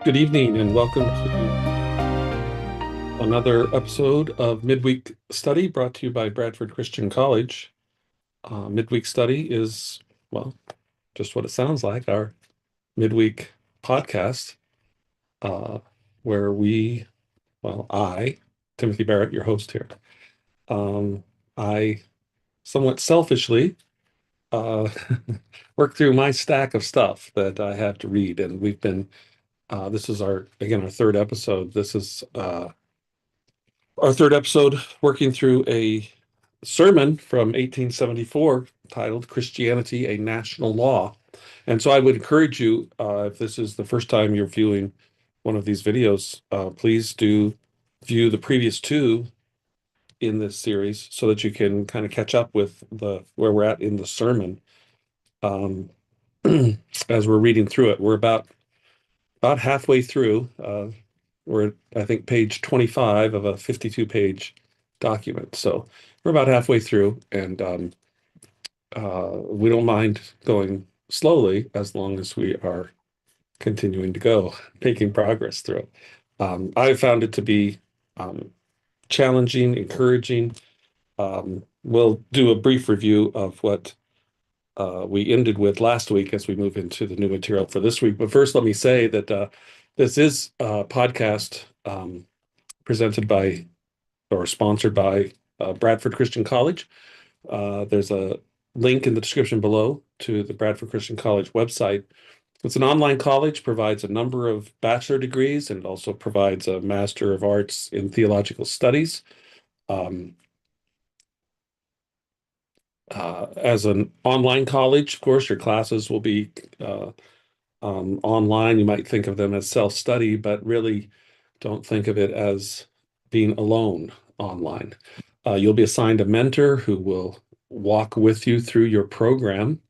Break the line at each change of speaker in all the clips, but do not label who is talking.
Good evening and welcome to another episode of Midweek Study brought to you by Bradford Christian College. Midweek Study is, well, just what it sounds like, our midweek podcast, uh, where I, Timothy Barrett, your host here, um, I somewhat selfishly uh, work through my stack of stuff that I have to read. And this is our third episode. This is our third episode working through a sermon from 1874 titled Christianity, a National Law. And so I would encourage you, if this is the first time you're viewing one of these videos, please do view the previous two in this series so that you can kind of catch up with where we're at in the sermon um, as we're reading through it. We're about halfway through. We're at, I think, page 25 of a 52-page document. So we're about halfway through, and we don't mind going slowly as long as we are continuing to go, making progress through it. I found it to be um, challenging, encouraging. We'll do a brief review of what we ended with last week as we move into the new material for this week. But first, let me say that this is a podcast presented by or sponsored by Bradford Christian College. There's a link in the description below to the Bradford Christian College website. It's an online college, provides a number of bachelor degrees, and it also provides a Master of Arts in Theological Studies. Um, as an online college, of course, your classes will be online. You might think of them as self-study, but really don't think of it as being alone online. You'll be assigned a mentor who will walk with you through your program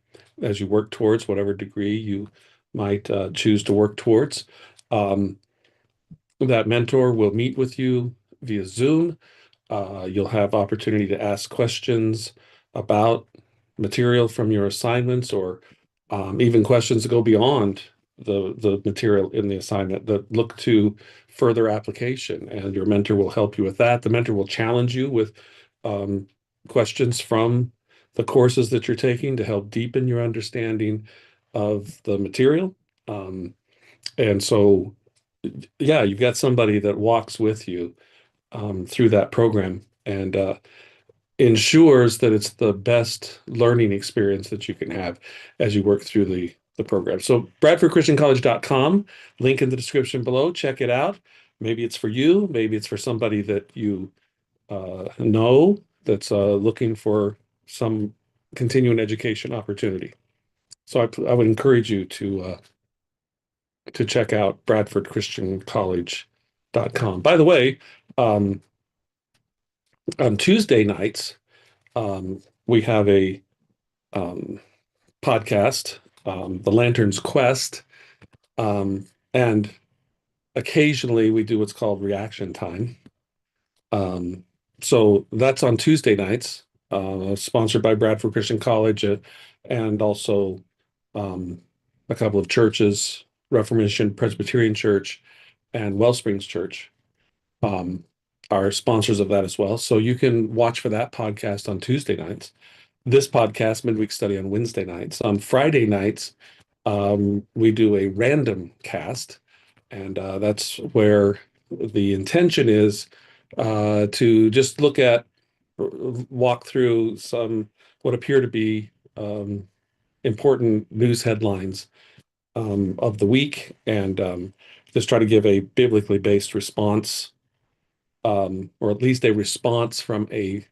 as you work towards whatever degree you might choose to work towards. Um, that mentor will meet with you via Zoom. You'll have opportunity to ask questions about material from your assignments or even questions that go beyond the material in the assignment that look to further application, and your mentor will help you with that. The mentor will challenge you with um, questions from the courses that you're taking to help deepen your understanding of the material. And so, yeah, you've got somebody that walks with you through that program and ensures that it's the best learning experience that you can have as you work through the program. So bradfordchristiancollege.com, link in the description below. Check it out. Maybe it's for you. Maybe it's for somebody that you know that's looking for some continuing education opportunity. So I would encourage you to check out bradfordchristiancollege.com. By the way, um, on Tuesday nights, we have a um, podcast, The Lantern's Quest, and occasionally we do what's called reaction time. Um, so that's on Tuesday nights, sponsored by Bradford Christian College, and also um, a couple of churches, Reformation Presbyterian Church and Wellsprings Church, um, are sponsors of that as well. So you can watch for that podcast on Tuesday nights. This podcast, Midweek Study, on Wednesday nights. On Friday nights, we do a random cast, and that's where the intention is to just walk through some what appear to be important news headlines of the week, and just try to give a biblically based response, or at least a response from a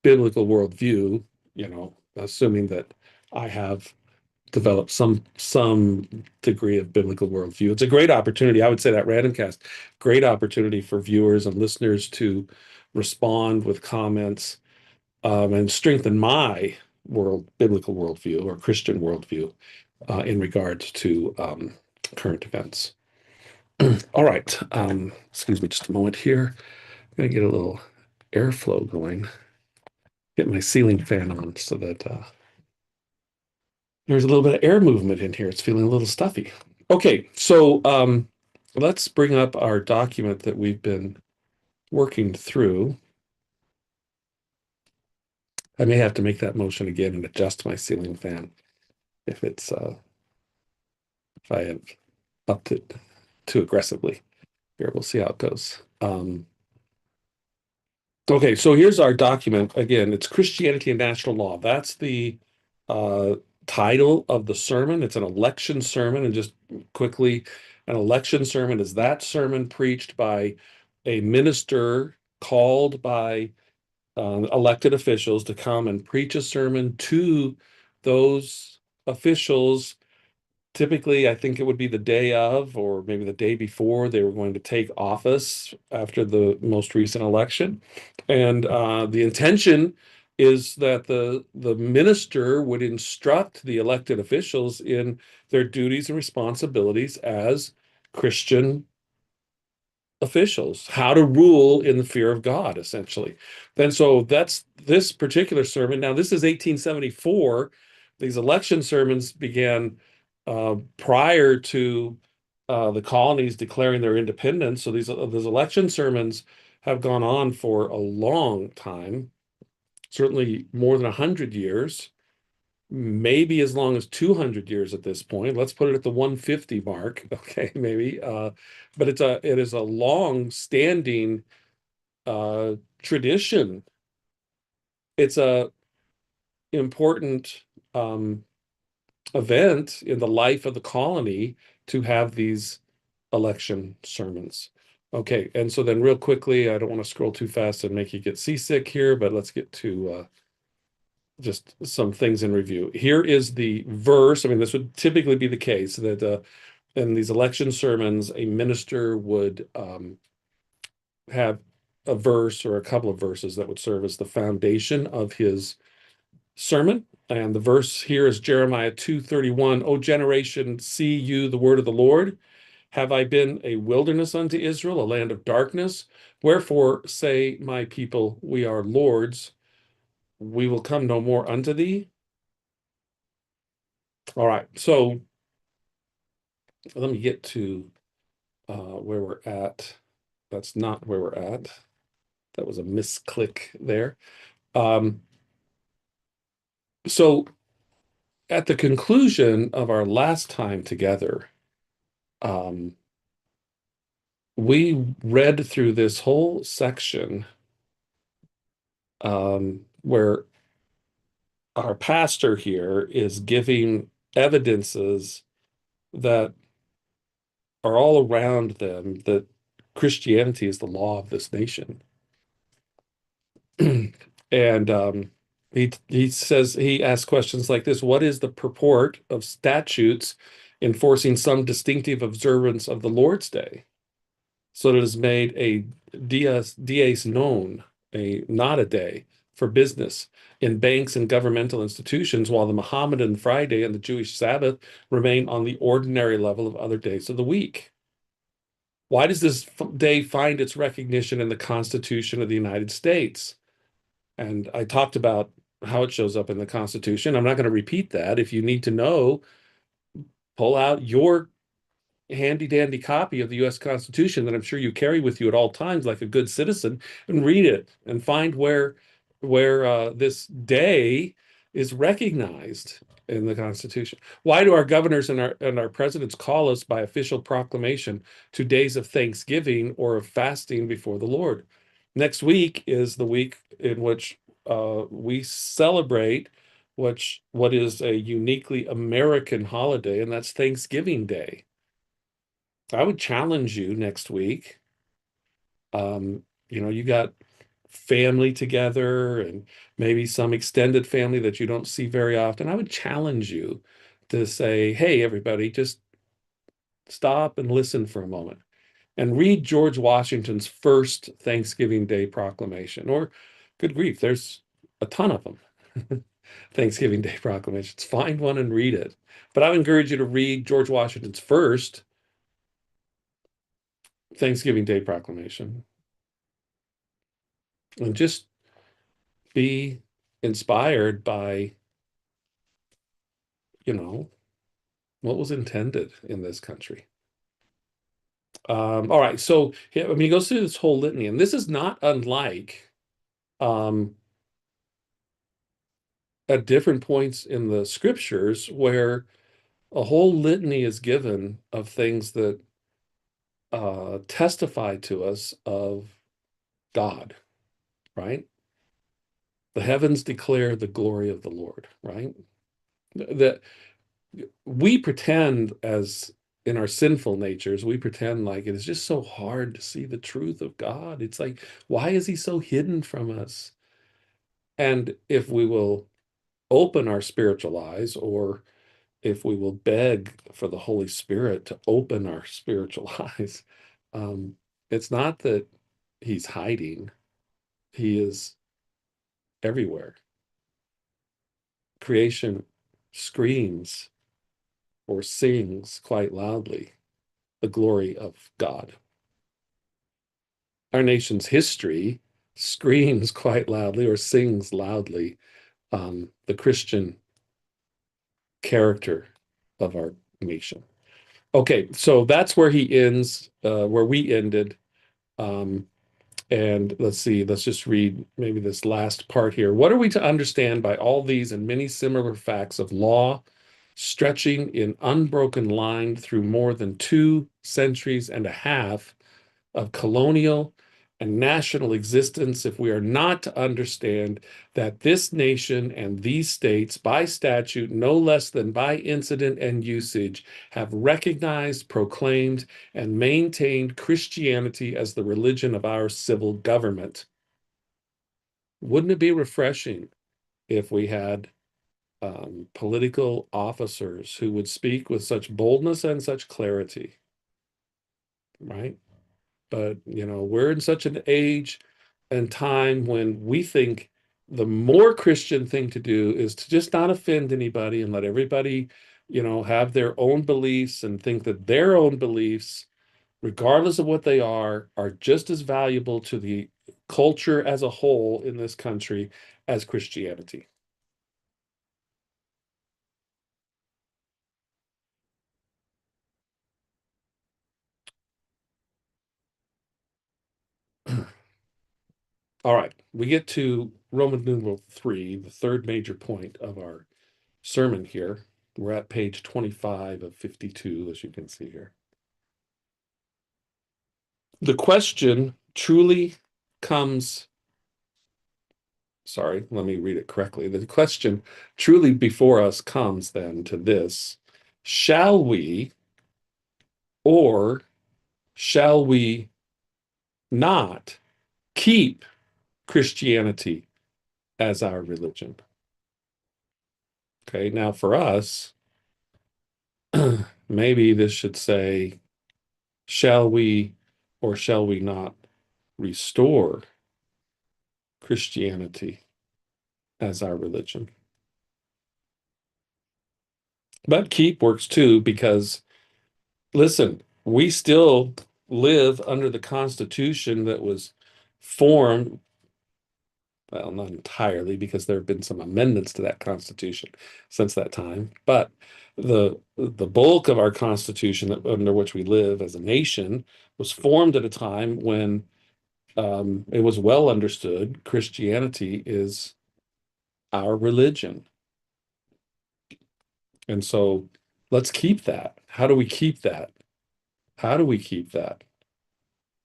biblical worldview, assuming that I have developed some degree of biblical worldview. It's a great opportunity. I would say that random cast, great opportunity for viewers and listeners to respond with comments and strengthen my biblical worldview or Christian worldview in regards to current events. All right. Excuse me just a moment here. I'm going to get a little airflow going. Get my ceiling fan on so that there's a little bit of air movement in here. It's feeling a little stuffy. Okay, so let's bring up our document that we've been working through. I may have to make that motion again and adjust my ceiling fan if if I have upped it too aggressively. Here, we'll see how it goes. Okay, so here's our document. Again, it's Christianity and Natural Law. That's the uh, title of the sermon. It's an election sermon. And just quickly, an election sermon is that sermon preached by a minister called by elected officials to come and preach a sermon to those officials. Typically, I think it would be the day of, or maybe the day before, they were going to take office after the most recent election. And the intention is that the minister would instruct the elected officials in their duties and responsibilities as Christian officials, how to rule in the fear of God, essentially. And so that's this particular sermon. Now, this is 1874. These election sermons began prior to the colonies declaring their independence. So these election sermons have gone on for a long time, certainly more than 100 years, maybe as long as 200 years at this point. Let's put it at the 150 mark. Okay, maybe. But it is a long standing tradition. It's a important event in the life of the colony to have these election sermons. Okay, and so then real quickly, I don't want to scroll too fast and make you get seasick here, but let's get to just some things in review. Here is the verse. I mean, this would typically be the case that in these election sermons, a minister would have a verse or a couple of verses that would serve as the foundation of his sermon. And the verse here is Jeremiah 2:31. O generation, see you the word of the Lord. Have I been a wilderness unto Israel, a land of darkness? Wherefore say my people, we are lords. We will come no more unto thee. All right, so let me get to where we're at. That's not where we're at. That was a misclick there. Um, so at the conclusion of our last time together, um, we read through this whole section where our pastor here is giving evidences that are all around them that Christianity is the law of this nation. And he says he asks questions like this: What is the purport of statutes enforcing some distinctive observance of the Lord's Day, so that it is made a dies non, a not a day for business in banks and governmental institutions, while the Mohammedan Friday and the Jewish Sabbath remain on the ordinary level of other days of the week? Why does this day find its recognition in the Constitution of the United States? And I talked about how it shows up in the Constitution. I'm not going to repeat that. If you need to know, pull out your handy dandy copy of the US Constitution that I'm sure you carry with you at all times like a good citizen and read it and find where this day is recognized in the Constitution. Why do our governors and our presidents call us by official proclamation to days of thanksgiving or of fasting before the Lord? Next week is the week in which we celebrate what is a uniquely American holiday, and that's Thanksgiving Day. I would challenge you next week. You got family together and maybe some extended family that you don't see very often. I would challenge you to say, hey, everybody, just stop and listen for a moment and read George Washington's first Thanksgiving Day proclamation. Or, good grief, there's a ton of them. Thanksgiving Day proclamations. Find one and read it. But I would encourage you to read George Washington's first Thanksgiving Day proclamation and just be inspired by, you know, what was intended in this country. All right, so I mean, he goes through this whole litany, and this is not unlike um, at different points in the scriptures where a whole litany is given of things that testify to us of God, right? The heavens declare the glory of the Lord, right? That we pretend as in our sinful natures, we pretend like it is just so hard to see the truth of God. It's like, why is he so hidden from us? And if we will open our spiritual eyes, or if we will beg for the Holy Spirit to open our spiritual eyes, um, it's not that he's hiding, he is everywhere. Creation screams or sings quite loudly the glory of God. Our nation's history screams quite loudly or sings loudly the Christian character of our nation. Okay, so that's where he ends, where we ended. Um, and let's see, let's just read maybe this last part here. What are we to understand by all these and many similar facts of law, stretching in unbroken line through more than 2 centuries and a half of colonial and national existence, if we are not to understand that this nation and these states, by statute, no less than by incident and usage, have recognized, proclaimed, and maintained Christianity as the religion of our civil government? Wouldn't it be refreshing if we had political officers who would speak with such boldness and such clarity, right? But, we're in such an age and time when we think the more Christian thing to do is to just not offend anybody and let everybody, have their own beliefs and think that their own beliefs, regardless of what they are just as valuable to the culture as a whole in this country as Christianity. All right, we get to Roman numeral 3, the third major point of our sermon here. We're at page 25 of 52, as you can see here. The question truly comes, sorry, let me read it correctly. The question truly before us comes then to this: shall we, or shall we not, keep Christianity as our religion? Okay, now for us, maybe this should say, shall we or shall we not restore Christianity as our religion? But keep works too, because listen, we still live under the Constitution that was formed, well, not entirely, because there have been some amendments to that Constitution since that time, but the bulk of our Constitution under which we live as a nation was formed at a time when it was well understood Christianity is our religion. And so let's keep that. How do we keep that? How do we keep that?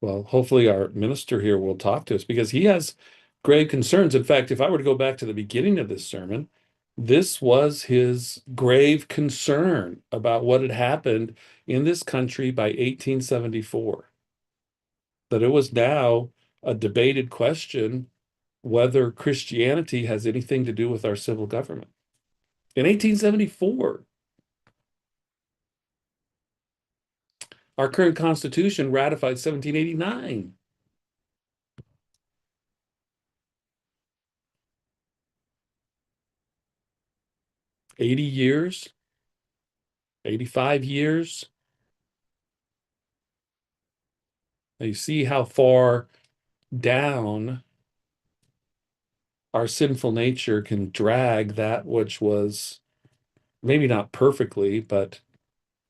Well, hopefully our minister here will talk to us because he has grave concerns. In fact, if I were to go back to the beginning of this sermon, this was his grave concern about what had happened in this country by 1874. That it was now a debated question whether Christianity has anything to do with our civil government. In 1874, our current Constitution ratified 1789. 80 years, 85 years. Now you see how far down our sinful nature can drag that which was maybe not perfectly, but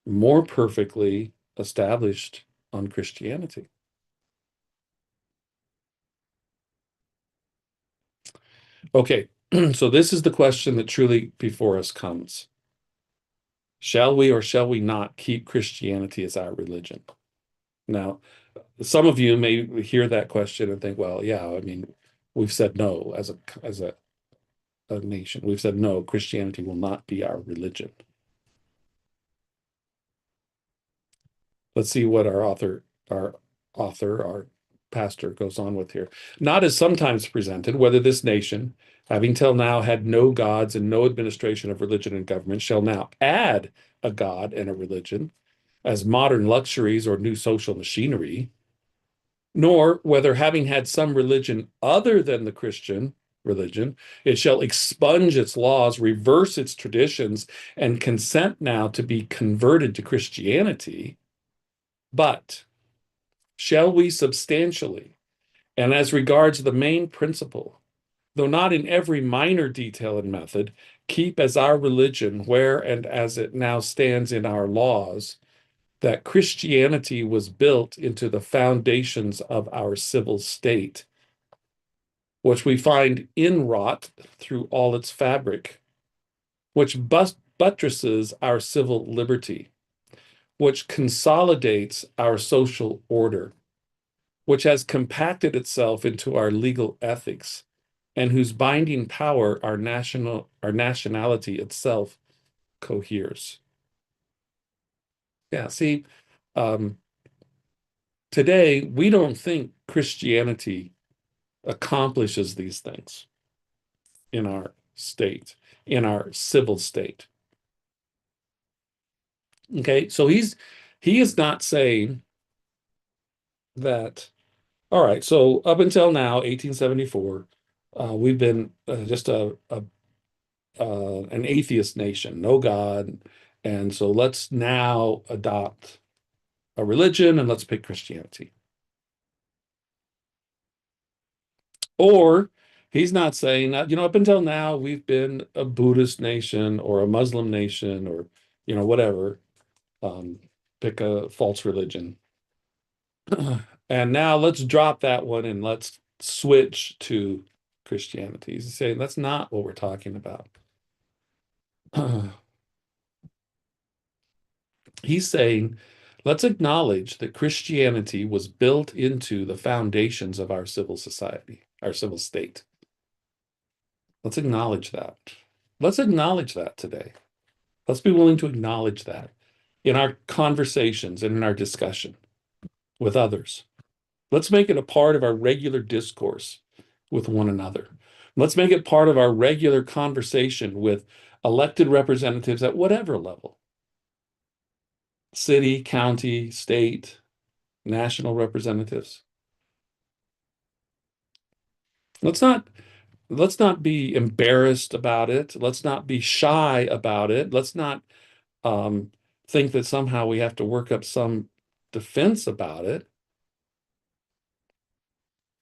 more perfectly established on Christianity. Okay, so this is the question that truly before us comes. Shall we or shall we not keep Christianity as our religion? Now, some of you may hear that question and think, well, yeah, I mean, we've said no as a nation. We've said no, Christianity will not be our religion. Let's see what our pastor goes on with here. Not as sometimes presented, whether this nation, having till now had no gods and no administration of religion and government, shall now add a god and a religion as modern luxuries or new social machinery, nor whether having had some religion other than the Christian religion, it shall expunge its laws, reverse its traditions, and consent now to be converted to Christianity. But shall we substantially, and as regards the main principle, though not in every minor detail and method, keep as our religion where and as it now stands in our laws, that Christianity was built into the foundations of our civil state, which we find inwrought through all its fabric, which buttresses our civil liberty, which consolidates our social order, which has compacted itself into our legal ethics, and whose binding power our nationality itself coheres. Yeah, see, um, today we don't think Christianity accomplishes these things in our state, in our civil state. Okay, so he is not saying that, all right, so up until now, 1874, we've been just an atheist nation, no God, and so let's now adopt a religion and let's pick Christianity. Or he's not saying that, up until now, we've been a Buddhist nation or a Muslim nation or, whatever. Um, Pick a false religion. And now let's drop that one and let's switch to Christianity. He's saying that's not what we're talking about. He's saying, let's acknowledge that Christianity was built into the foundations of our civil society, our civil state. Let's acknowledge that. Let's acknowledge that today. Let's be willing to acknowledge that in our conversations and in our discussion with others. Let's make it a part of our regular discourse with one another. Let's make it part of our regular conversation with elected representatives at whatever level, city, county, state, national representatives. Let's not let's not be embarrassed about it. Let's not be shy about it. Let's not um, think that somehow we have to work up some defense about it.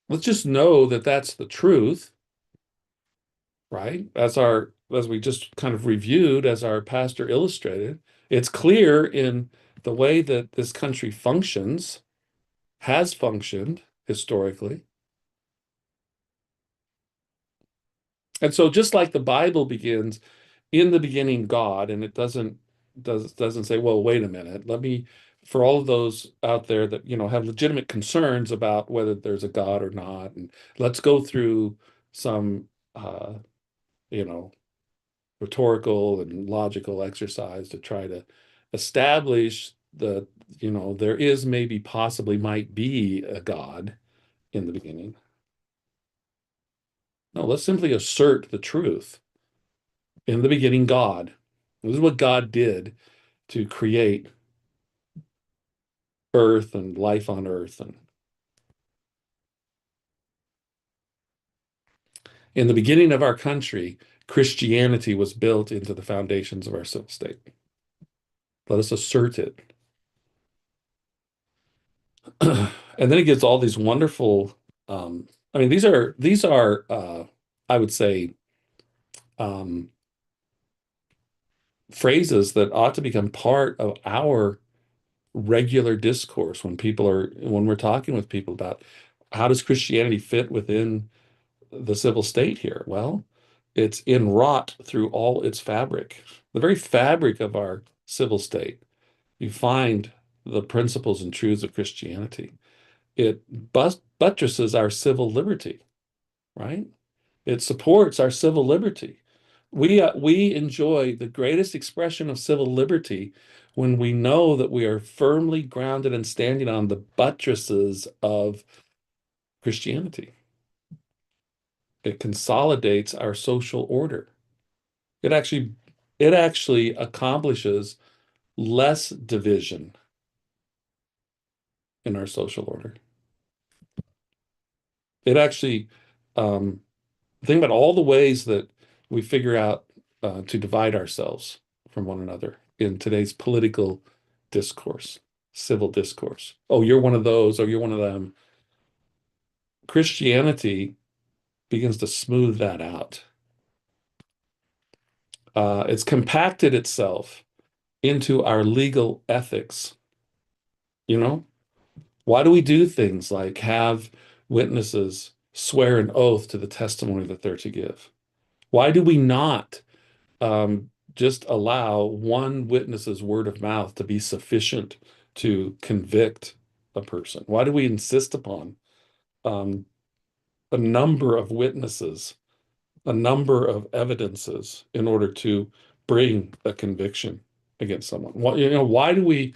Let's just know that that's the truth, right? As we just kind of reviewed, as our pastor illustrated, it's clear in the way that this country functions, has functioned historically. And so just like the Bible begins, in the beginning God, and it doesn't say, well, wait a minute, let me, for all of those out there that have legitimate concerns about whether there's a God or not, and let's go through some you know rhetorical and logical exercise to try to establish that there is maybe possibly might be a God in the beginning. No, let's simply assert the truth. In the beginning, God. This is what God did to create earth and life on earth. And in the beginning of our country, Christianity was built into the foundations of our civil state. Let us assert it. And then he gives all these wonderful, I mean, these are I would say, um, phrases that ought to become part of our regular discourse when we're talking with people about how does Christianity fit within the civil state here? Well, it's inwrought through all its fabric. The very fabric of our civil state, you find the principles and truths of Christianity. It buttresses our civil liberty, right? It supports our civil liberty. We enjoy the greatest expression of civil liberty when we know that we are firmly grounded and standing on the buttresses of Christianity. It consolidates our social order. It actually it actually accomplishes less division in our social order. It actually think about all the ways that we figure out to divide ourselves from one another in today's political discourse, civil discourse. Oh, you're one of those, or you're one of them. Christianity begins to smooth that out. It's compacted itself into our legal ethics. You know, why do we do things like have witnesses swear an oath to the testimony that they're to give? Why do we not just allow one witness's word of mouth to be sufficient to convict a person? Why do we insist upon um, a number of witnesses, a number of evidences in order to bring a conviction against someone? Why do we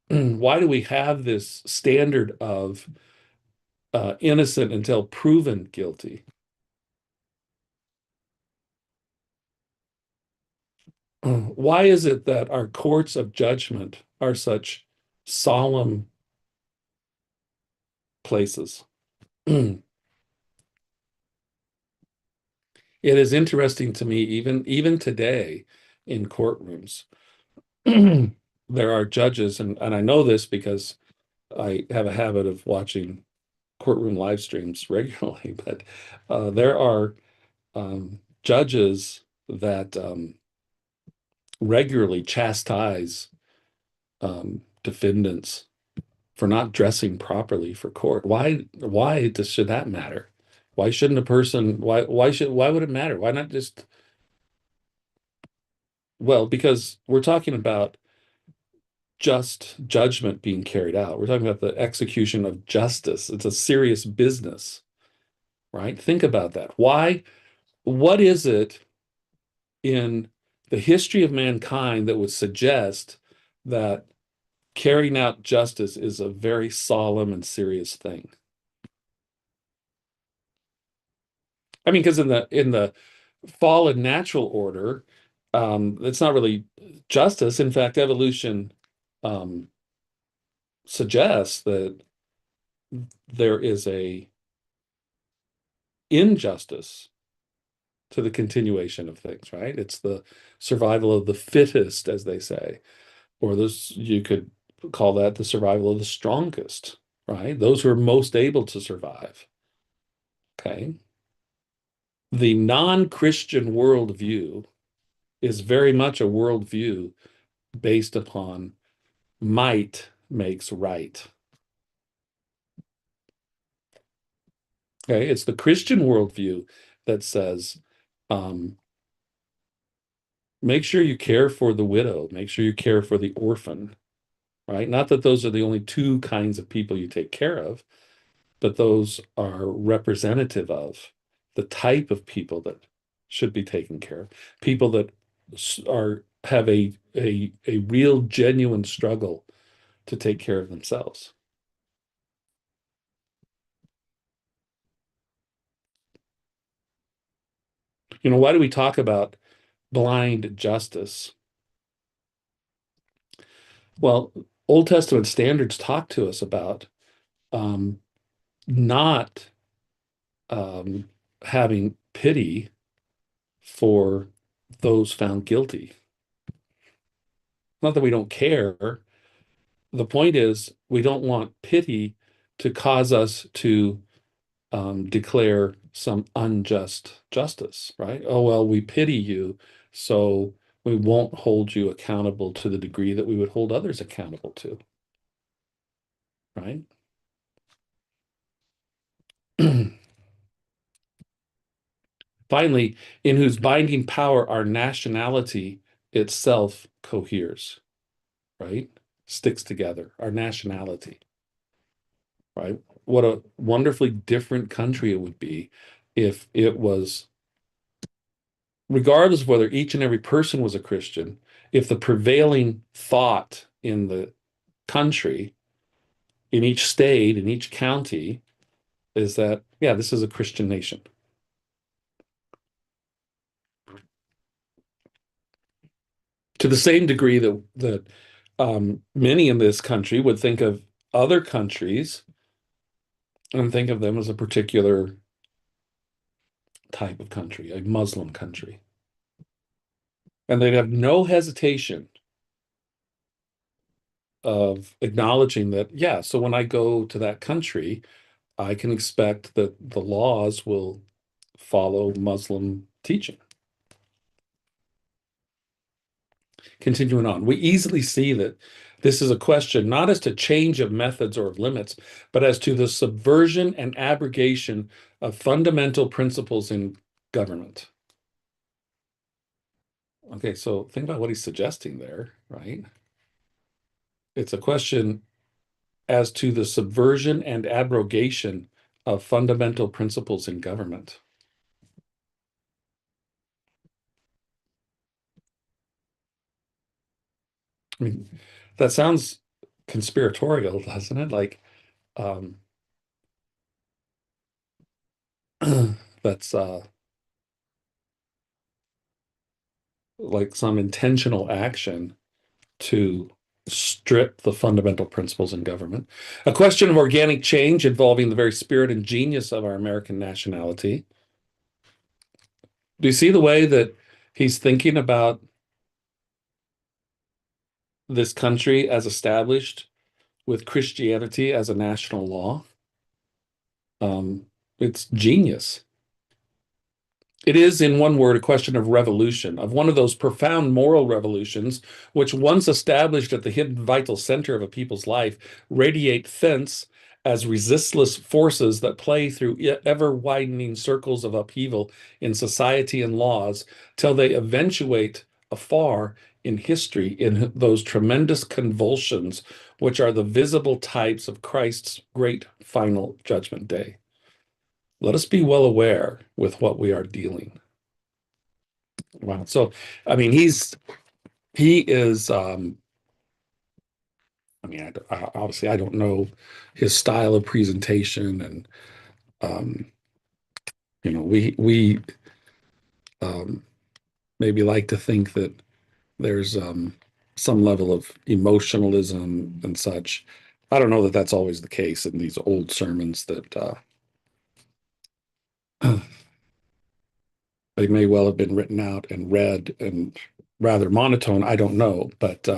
why do we have this standard of innocent until proven guilty? Why is it that our courts of judgment are such solemn places? It is interesting to me, even today in courtrooms, there are judges, and I know this because I have a habit of watching courtroom live streams regularly, but there are judges that regularly chastise defendants for not dressing properly for court. Should that matter? Why shouldn't a person, why would it matter? Why not just, well, because we're talking about just judgment being carried out. We're talking about the execution of justice. It's a serious business, right? Think about that. What is it in the history of mankind that would suggest that carrying out justice is a very solemn and serious thing? I mean, because in the fallen natural order, it's not really justice. In fact, evolution um, suggests that there is a injustice to the continuation of things, right? It's the survival of the fittest, as they say, or this you could call that the survival of the strongest, right? Those who are most able to survive. Okay. The non-Christian worldview is very much a worldview based upon might makes right. Okay, it's the Christian worldview that says, um, make sure you care for the widow, make sure you care for the orphan, right? Not that those are the only two kinds of people you take care of, but those are representative of the type of people that should be taken care of. People that have a real genuine struggle to take care of themselves. Why do we talk about blind justice? Well, Old Testament standards talk to us about um, not um, having pity for those found guilty. Not that we don't care. The point is, we don't want pity to cause us to declare some unjust justice, right? Oh, well, we pity you, so we won't hold you accountable to the degree that we would hold others accountable to. right? Finally, in whose binding power our nationality itself coheres, right? Sticks together, our nationality, right? What a wonderfully different country it would be if it was, regardless of whether each and every person was a Christian, if the prevailing thought in the country, in each state, in each county, is that, yeah, this is a Christian nation. To the same degree that many in this country would think of other countries and think of them as a particular type of country, a Muslim country. And they'd have no hesitation of acknowledging that, yeah, so when I go to that country, I can expect that the laws will follow Muslim teaching. Continuing on, we easily see that this is a question not as to change of methods or of limits, but as to the subversion and abrogation of fundamental principles in government. Okay, so think about what he's suggesting there, right? It's a question as to the subversion and abrogation of fundamental principles in government. I mean, that sounds conspiratorial, doesn't it? Like, um, that's like some intentional action to strip the fundamental principles in government. A question of organic change involving the very spirit and genius of our American nationality. Do you see the way that he's thinking about this country as established with Christianity as a national law? It's genius. It is, in one word, a question of revolution, of one of those profound moral revolutions which, once established at the hidden vital center of a people's life, radiate thence as resistless forces that play through ever-widening circles of upheaval in society and laws till they eventuate afar in history in those tremendous convulsions which are the visible types of Christ's great final judgment day. Let us be well aware with what we are dealing. Wow. So, I mean, he is. I mean, obviously, I don't know his style of presentation, and um, we um, maybe like to think that there's some level of emotionalism and such. I don't know that that's always the case in these old sermons that they may well have been written out and read and rather monotone. I don't know, but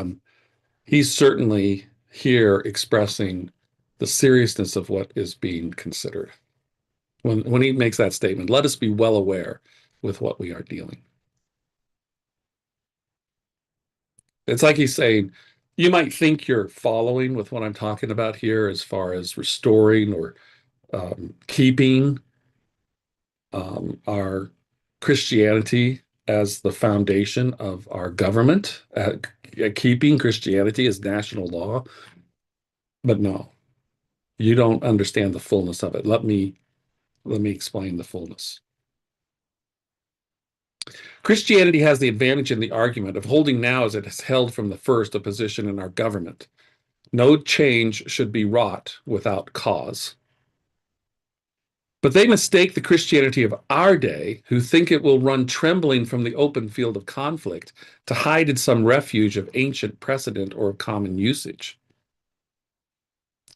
he's certainly here expressing the seriousness of what is being considered. When he makes that statement, let us be well aware with what we are dealing. It's like he's saying, you might think you're following with what I'm talking about here as far as restoring or keeping our Christianity as the foundation of our government, keeping Christianity as national law. But no, you don't understand the fullness of it. Let me explain the fullness. Christianity has the advantage in the argument of holding now, as it has held from the first, a position in our government. No change should be wrought without cause. But they mistake the Christianity of our day, who think it will run trembling from the open field of conflict to hide in some refuge of ancient precedent or of common usage.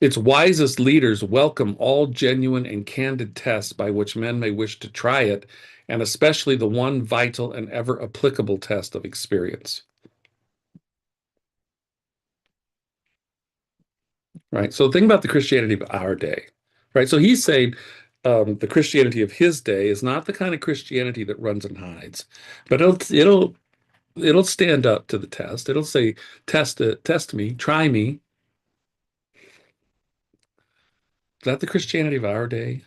Its wisest leaders welcome all genuine and candid tests by which men may wish to try it, and especially the one vital and ever applicable test of experience. Right? So think about the Christianity of our day. Right? So he's saying the Christianity of his day is not the kind of Christianity that runs and hides, but it'll stand up to the test. It'll say, test it, test me, try me. Is that the Christianity of our day?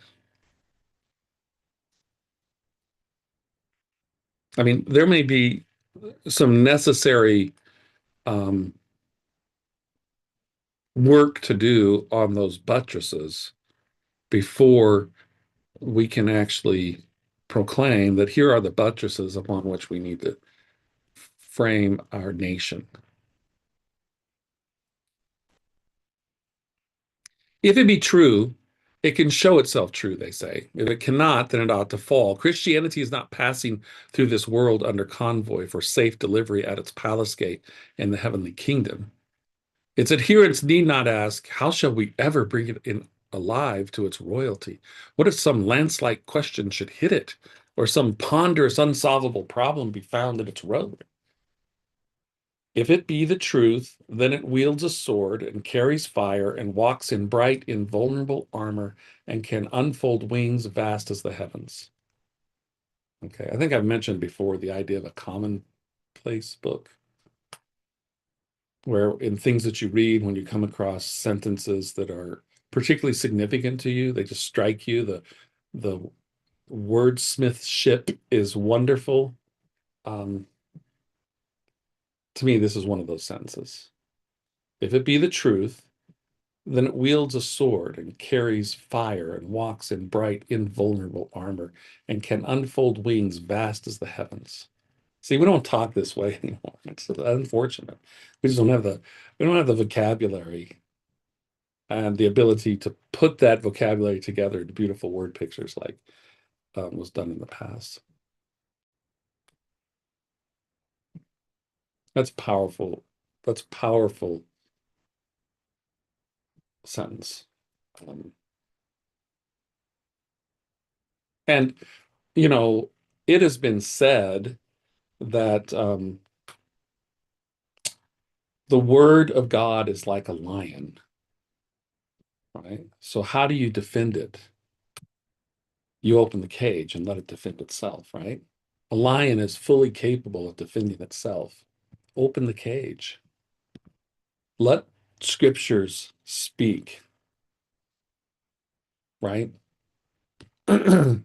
I mean, there may be some necessary um, work to do on those buttresses before we can actually proclaim that here are the buttresses upon which we need to frame our nation. If it be true, it can show itself true, they say. If it cannot, then it ought to fall. Christianity is not passing through this world under convoy for safe delivery at its palace gate in the heavenly kingdom. Its adherents need not ask, how shall we ever bring it in alive to its royalty? What if some lance-like question should hit it, or some ponderous, unsolvable problem be found in its road? If it be the truth, then it wields a sword and carries fire and walks in bright, invulnerable armor and can unfold wings vast as the heavens. Okay, I think I've mentioned before the idea of a commonplace book, where in things that you read, when you come across sentences that are particularly significant to you, they just strike you. The wordsmithship is wonderful. Um, to me, this is one of those sentences. If it be the truth, then it wields a sword and carries fire and walks in bright, invulnerable armor and can unfold wings vast as the heavens. See, we don't talk this way anymore. It's unfortunate. We just don't have the vocabulary and the ability to put that vocabulary together into beautiful word pictures like was done in the past. That's powerful. That's powerful sentence. Um, and you know, it has been said that the word of God is like a lion, right? So how do you defend it? You open the cage and let it defend itself, right? A lion is fully capable of defending itself. Open the cage. Let scriptures speak, right? Sorry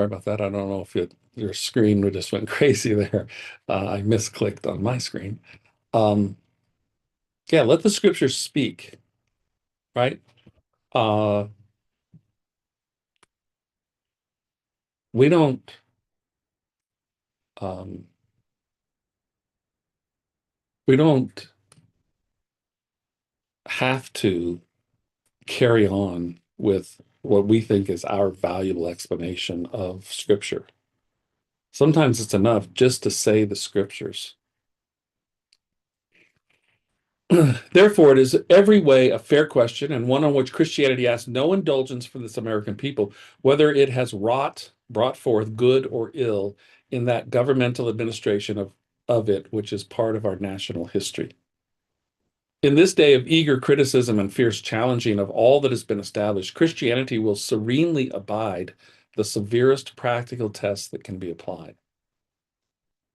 about that. I don't know if your screen just went crazy there. I misclicked on my screen. Um, yeah, let the scriptures speak, right? Uh, we don't um, we don't have to carry on with what we think is our valuable explanation of Scripture. Sometimes it's enough just to say the Scriptures. Therefore, it is every way a fair question and one on which Christianity asks no indulgence for this American people, whether it has brought forth good or ill in that governmental administration of it, which is part of our national history. In this day of eager criticism and fierce challenging of all that has been established, Christianity will serenely abide the severest practical tests that can be applied.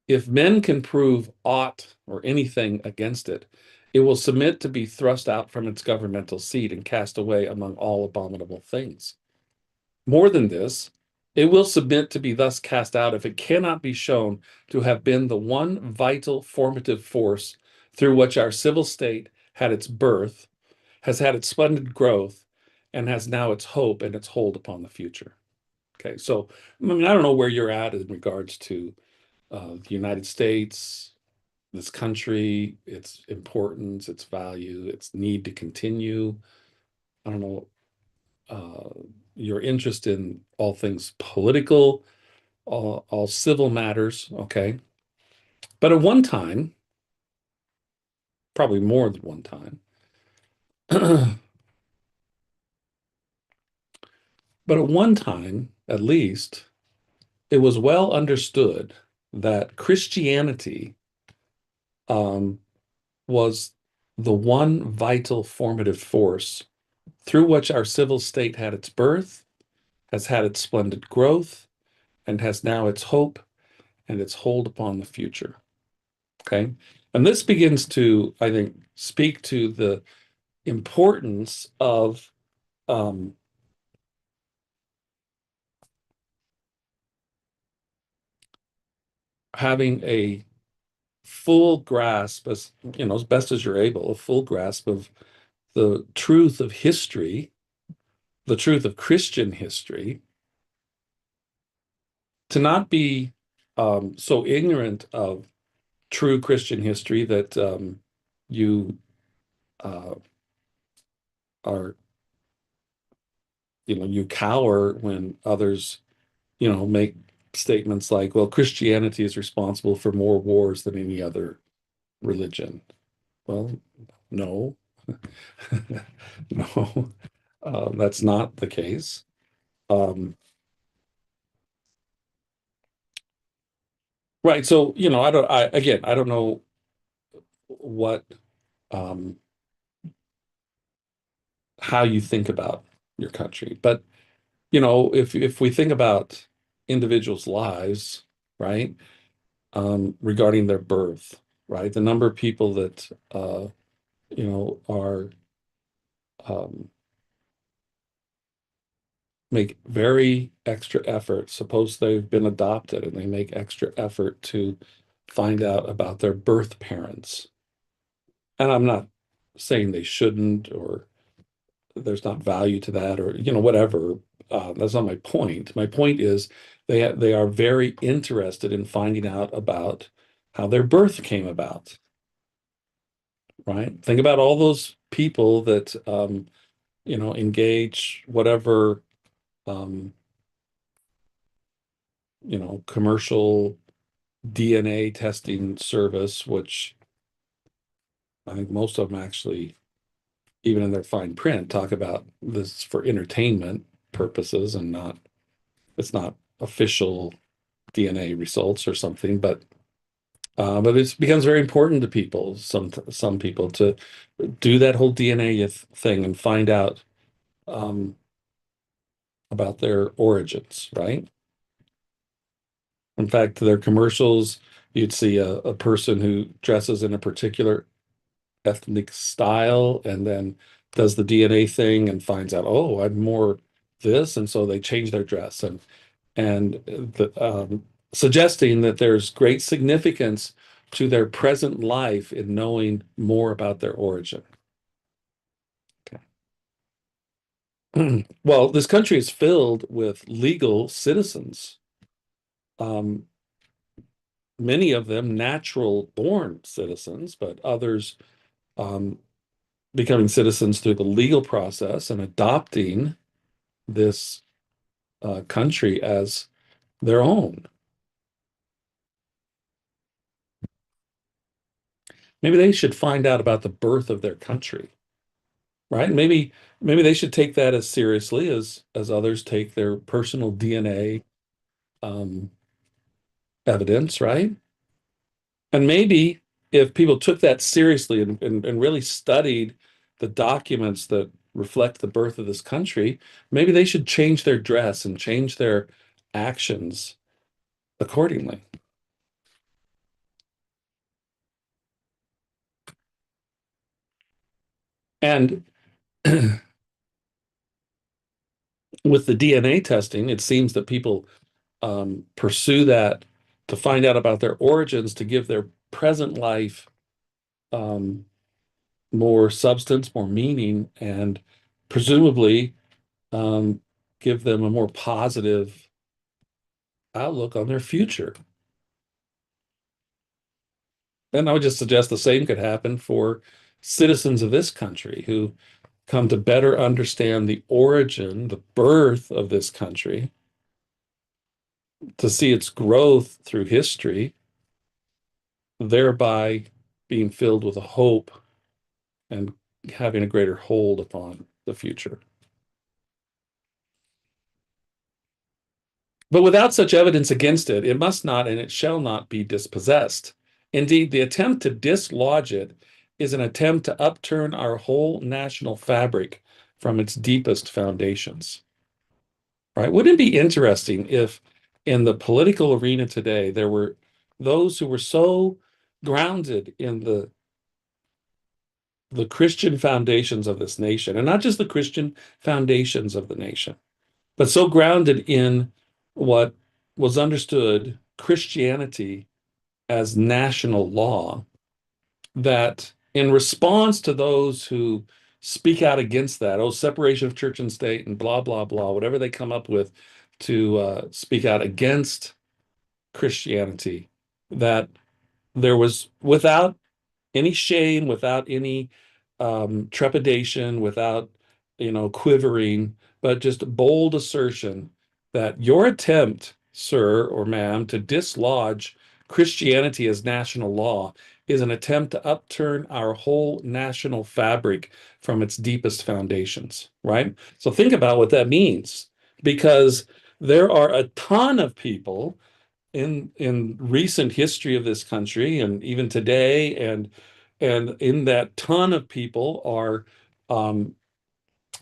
If men can prove aught or anything against it, it will submit to be thrust out from its governmental seat and cast away among all abominable things. More than this, it will submit to be thus cast out if it cannot be shown to have been the one vital formative force through which our civil state had its birth, has had its splendid growth, and has now its hope and its hold upon the future. Okay, so I mean, I don't know where you're at in regards to the United States, this country, its importance, its value, its need to continue. I don't know uh, your interest in all things political, all civil matters, okay? But at one time, probably more than one time, but at one time, at least, it was well understood that Christianity um, was the one vital formative force through which our civil state had its birth, has had its splendid growth, and has now its hope and its hold upon the future. Okay. And this begins to, I think, speak to importance of um, having a full grasp, as as best as you're able, a full grasp of the truth of history, the truth of Christian history, to not be so ignorant of true Christian history that you uh, are, you cower when others, make statements like, well, Christianity is responsible for more wars than any other religion. Well, no, no, that's not the case. Um, right. So, I don't know what, um, how you think about your country, but, if we think about individuals' lives, right, regarding their birth, right, the number of people that, are, um, make very extra effort. Suppose they've been adopted and they make extra effort to find out about their birth parents. And I'm not saying they shouldn't, or there's not value to that, or whatever. That's not my point. My point is they are very interested in finding out about how their birth came about, right? Think about all those people that engage whatever um, commercial DNA testing service, which I think most of them actually, even in their fine print, talk about this for entertainment purposes and not, it's not official DNA results or something, but it becomes very important to people, some people, to do that whole DNA thing and find out um, about their origins, right? In fact, their commercials, you'd see a person who dresses in a particular ethnic style and then does the DNA thing and finds out, oh, I'm more this, and so they change their dress and suggesting that there's great significance to their present life in knowing more about their origin. Okay. Well, this country is filled with legal citizens, um, many of them natural born citizens, but others um, becoming citizens through the legal process and adopting this country as their own. Maybe they should find out about the birth of their country, right? Maybe they should take that as seriously as others take their personal DNA um, evidence, right? And maybe if people took that seriously and really studied the documents that reflect the birth of this country, maybe they should change their dress and change their actions accordingly. And with the DNA testing, it seems that people pursue that to find out about their origins, to give their present life um, more substance, more meaning, and presumably um, give them a more positive outlook on their future. And I would just suggest the same could happen for citizens of this country who come to better understand the origin, the birth of this country, to see its growth through history, thereby being filled with a hope and having a greater hold upon the future. But without such evidence against it, it must not and it shall not be dispossessed. Indeed, the attempt to dislodge it is an attempt to upturn our whole national fabric from its deepest foundations. Right? Wouldn't it be interesting if in the political arena today there were those who were so grounded in the the Christian foundations of this nation, and not just the Christian foundations of the nation, but so grounded in what was understood Christianity as national law that in response to those who speak out against that, oh, separation of church and state and blah, blah, blah, whatever they come up with to speak out against Christianity, that there was, without any shame, without any trepidation, without quivering, but just bold assertion that your attempt, sir or ma'am, to dislodge Christianity as national law is an attempt to upturn our whole national fabric from its deepest foundations, right? So think about what that means, because there are a ton of people in recent history of this country and even today, and in that ton of people are um,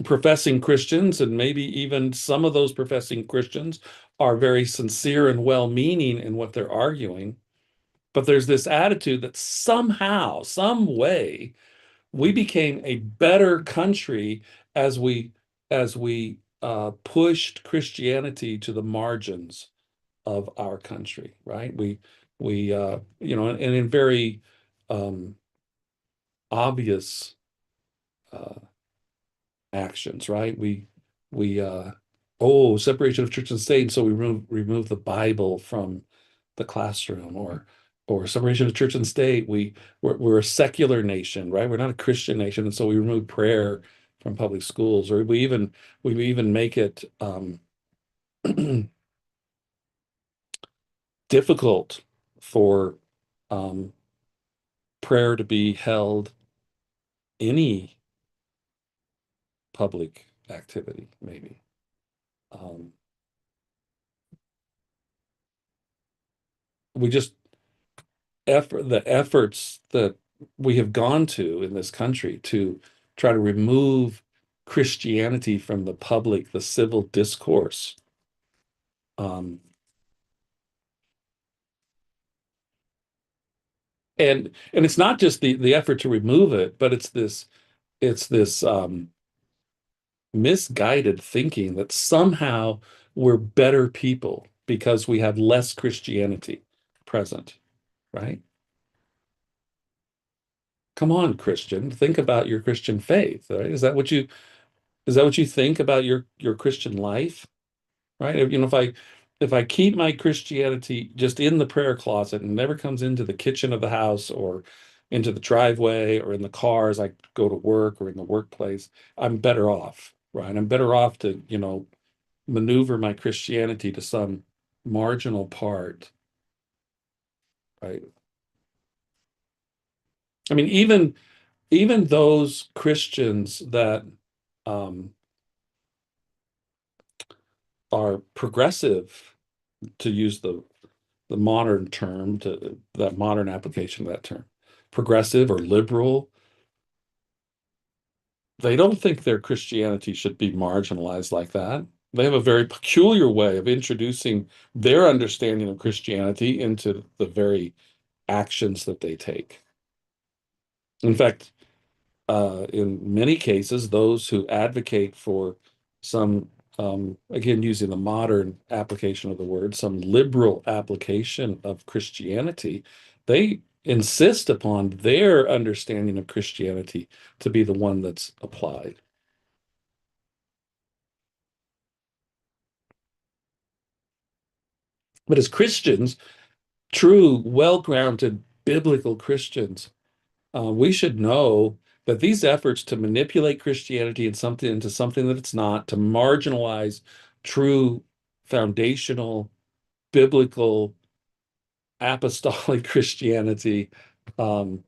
professing Christians, and maybe even some of those professing Christians are very sincere and well-meaning in what they're arguing. But there's this attitude that somehow, some way, we became a better country as we pushed Christianity to the margins of our country, right? And in very um, obvious uh, actions, right? We oh, separation of church and state, and so we remove the Bible from the classroom, or separation of church and state. We're a secular nation, right? We're not a Christian nation, and so we remove prayer from public schools, or we even make it difficult for um, prayer to be held any public activity, maybe. Um, we just the efforts that we have gone to in this country to try to remove Christianity from the public, the civil discourse. Um, and it's not just the effort to remove it, but it's this misguided thinking that somehow we're better people because we have less Christianity present, right? Come on, Christian, think about your Christian faith, right? Is that what you think about your Christian life, right? If I keep my Christianity just in the prayer closet and never comes into the kitchen of the house or into the driveway or in the car as I go to work or in the workplace, I'm better off, right? I'm better off to, maneuver my Christianity to some marginal part, right? I mean, even those Christians that um, are progressive, to use the modern term, to that modern application of that term, progressive or liberal, they don't think their Christianity should be marginalized like that. They have a very peculiar way of introducing their understanding of Christianity into the very actions that they take. In fact, in many cases, those who advocate for some, again, using the modern application of the word, some liberal application of Christianity, they insist upon their understanding of Christianity to be the one that's applied. But as Christians, true, well-grounded biblical Christians, we should know that these efforts to manipulate Christianity into something that it's not, to marginalize true foundational biblical apostolic Christianity, um,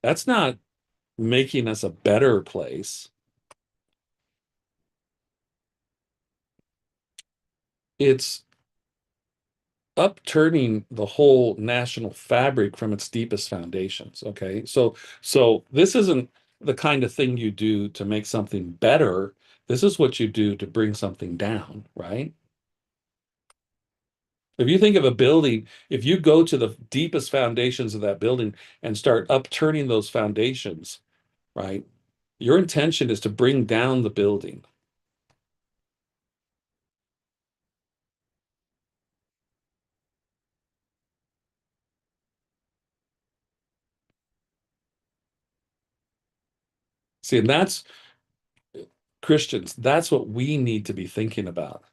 that's not making us a better place. It's upturning the whole national fabric from its deepest foundations. Okay, so this isn't the kind of thing you do to make something better. This is what you do to bring something down, right? If you think of a building, if you go to the deepest foundations of that building and start upturning those foundations, right? Your intention is to bring down the building. See, and that's Christians, that's what we need to be thinking about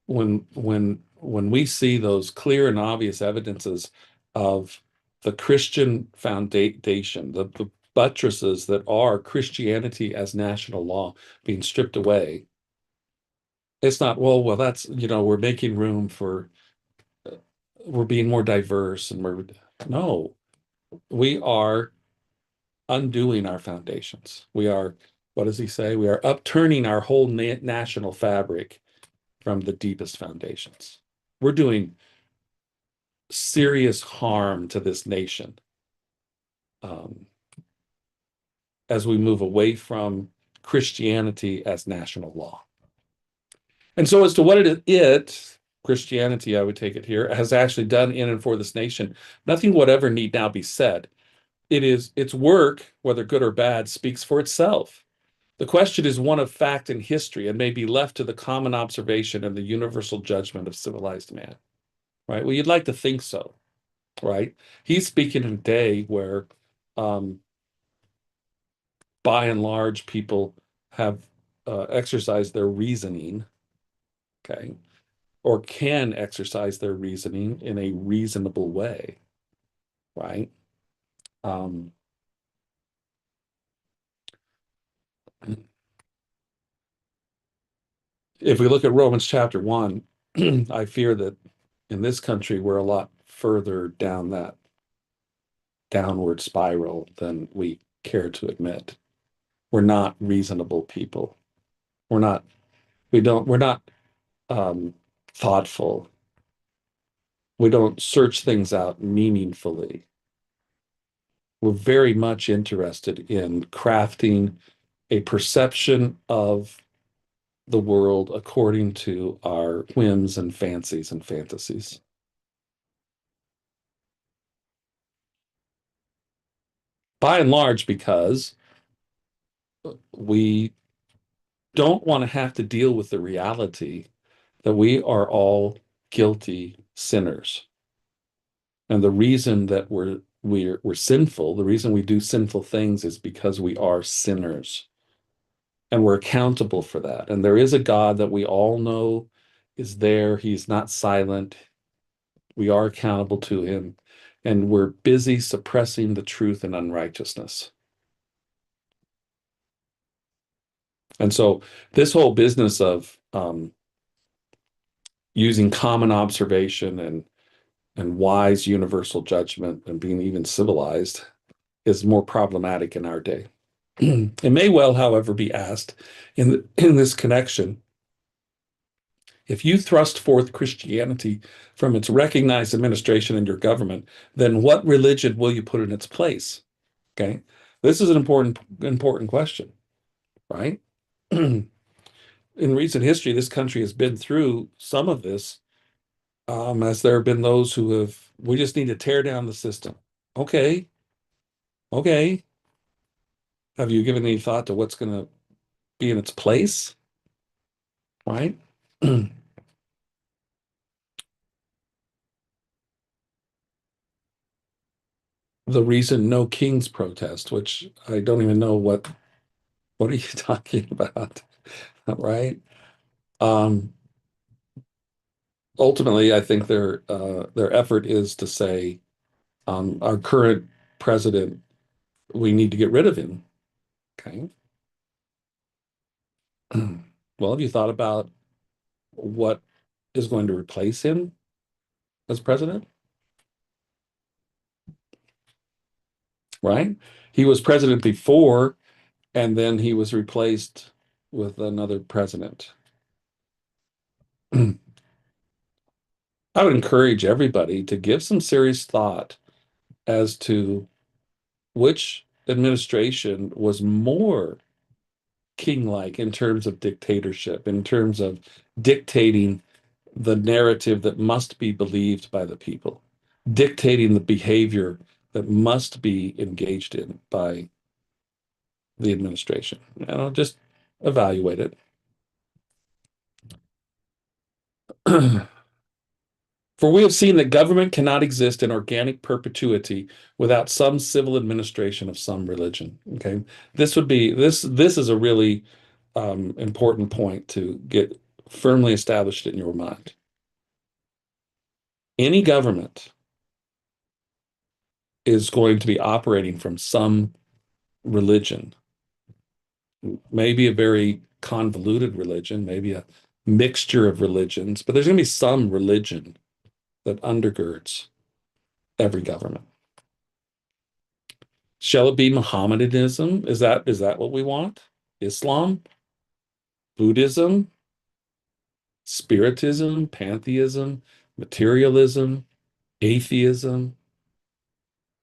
when we see those clear and obvious evidences of the Christian foundation, the buttresses that are Christianity as national law being stripped away. It's not, well, that's, we're making room for, we're being more diverse and no, we are undoing our foundations. We are, what does he say? We are upturning our whole national fabric from the deepest foundations. We're doing serious harm to this nation um, as we move away from Christianity as national law. And so, as to what Christianity, I would take it here, has actually done in and for this nation, nothing whatever need now be said. Its work, whether good or bad, speaks for itself. The question is one of fact and history and may be left to the common observation and the universal judgment of civilized man. Right? Well, you'd like to think so, right? He's speaking in a day where, um, by and large, people have exercised their reasoning, okay, or can exercise their reasoning in a reasonable way, right? Um, if we look at Romans chapter 1, I fear that in this country we're a lot further down that downward spiral than we care to admit. We're not reasonable people. We're not, we're not um, thoughtful. We don't search things out meaningfully. We're very much interested in crafting a perception of the world according to our whims and fancies and fantasies. By and large, because we don't want to have to deal with the reality that we are all guilty sinners. And the reason that we're sinful, the reason we do sinful things is because we are sinners and we're accountable for that. And there is a God that we all know is there. He's not silent. We are accountable to him. And we're busy suppressing the truth and unrighteousness. And so this whole business of using common observation and wise universal judgment and being even civilized is more problematic in our day. It may well, however, be asked in this connection, if you thrust forth Christianity from its recognized administration in your government, then what religion will you put in its place? Okay. This is an important question, right? In recent history, this country has been through some of this, as there have been those who we just need to tear down the system. Okay. Okay. Have you given any thought to what's going to be in its place? Right? The reason no kings protest, which I don't even know what are you talking about? Right? Um, Ultimately, I think their effort is to say, our current president, we need to get rid of him. Okay. Well, have you thought about what is going to replace him as president? Right? He was president before, and then he was replaced with another president. I would encourage everybody to give some serious thought as to which administration was more king-like in terms of dictatorship, in terms of dictating the narrative that must be believed by the people, dictating the behavior that must be engaged in by the administration. And I'll just evaluate it. For we have seen that government cannot exist in organic perpetuity without some civil administration of some religion. Okay, this would be this. This is a really important point to get firmly established in your mind. Any government is going to be operating from some religion, maybe a very convoluted religion, maybe a mixture of religions, but there's going to be some religion that undergirds every government. Shall it be Mohammedanism? Is that what we want? Islam, Buddhism, Spiritism, pantheism, materialism, atheism,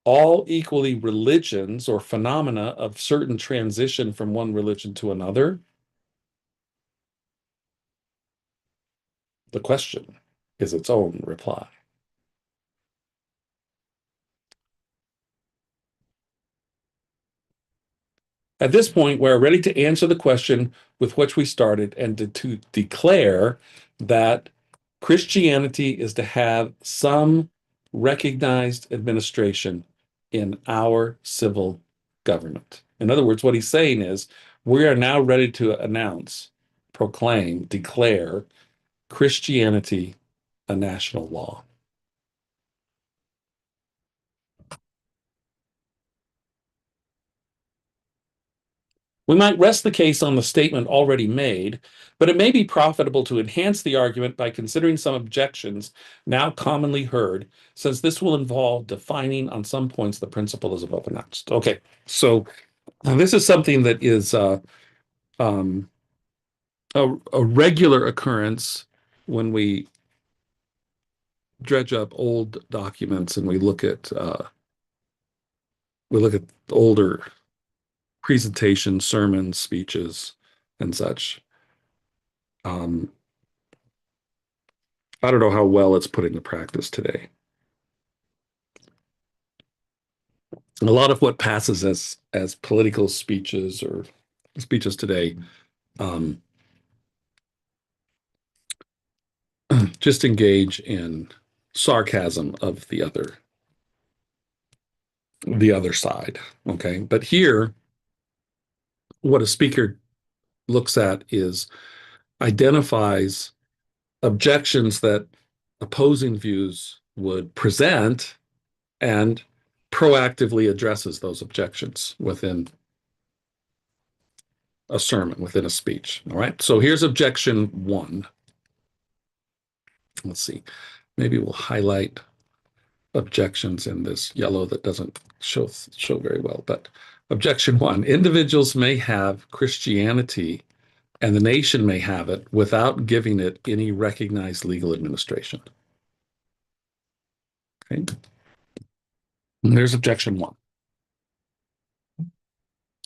all equally religions or phenomena of certain transition from one religion to another? The question is its own reply. At this point, we're ready to answer the question with which we started and to declare that Christianity is to have some recognized administration in our civil government. In other words, what he's saying is we are now ready to announce, proclaim, declare Christianity a national law. We might rest the case on the statement already made, but it may be profitable to enhance the argument by considering some objections now commonly heard, since this will involve defining on some points the principle as above announced. Okay, so this is something that is um, a regular occurrence when we dredge up old documents and we look at older presentations, sermons, speeches, and such. Um, I don't know how well it's put into practice today. A lot of what passes as political speeches or speeches today um, just engage in sarcasm of the other side. Okay, but here, what a speaker looks at is identifies objections that opposing views would present and proactively addresses those objections within a sermon, within a speech. All right. So here's objection one. Let's see. Maybe we'll highlight objections in this yellow that doesn't show very well. But objection one: individuals may have Christianity and the nation may have it without giving it any recognized legal administration. Okay. And there's objection one.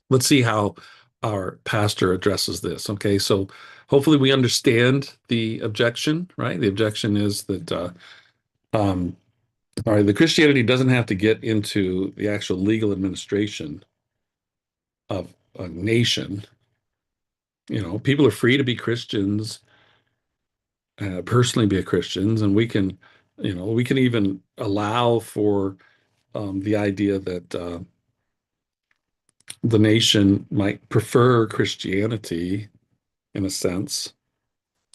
Let's see how our pastor addresses this. Okay, so hopefully we understand the objection, right? The objection is that um, all right, the Christianity doesn't have to get into the actual legal administration of a nation. You know, people are free to be Christians, personally be Christians, and we can even allow for the idea that the nation might prefer Christianity in a sense,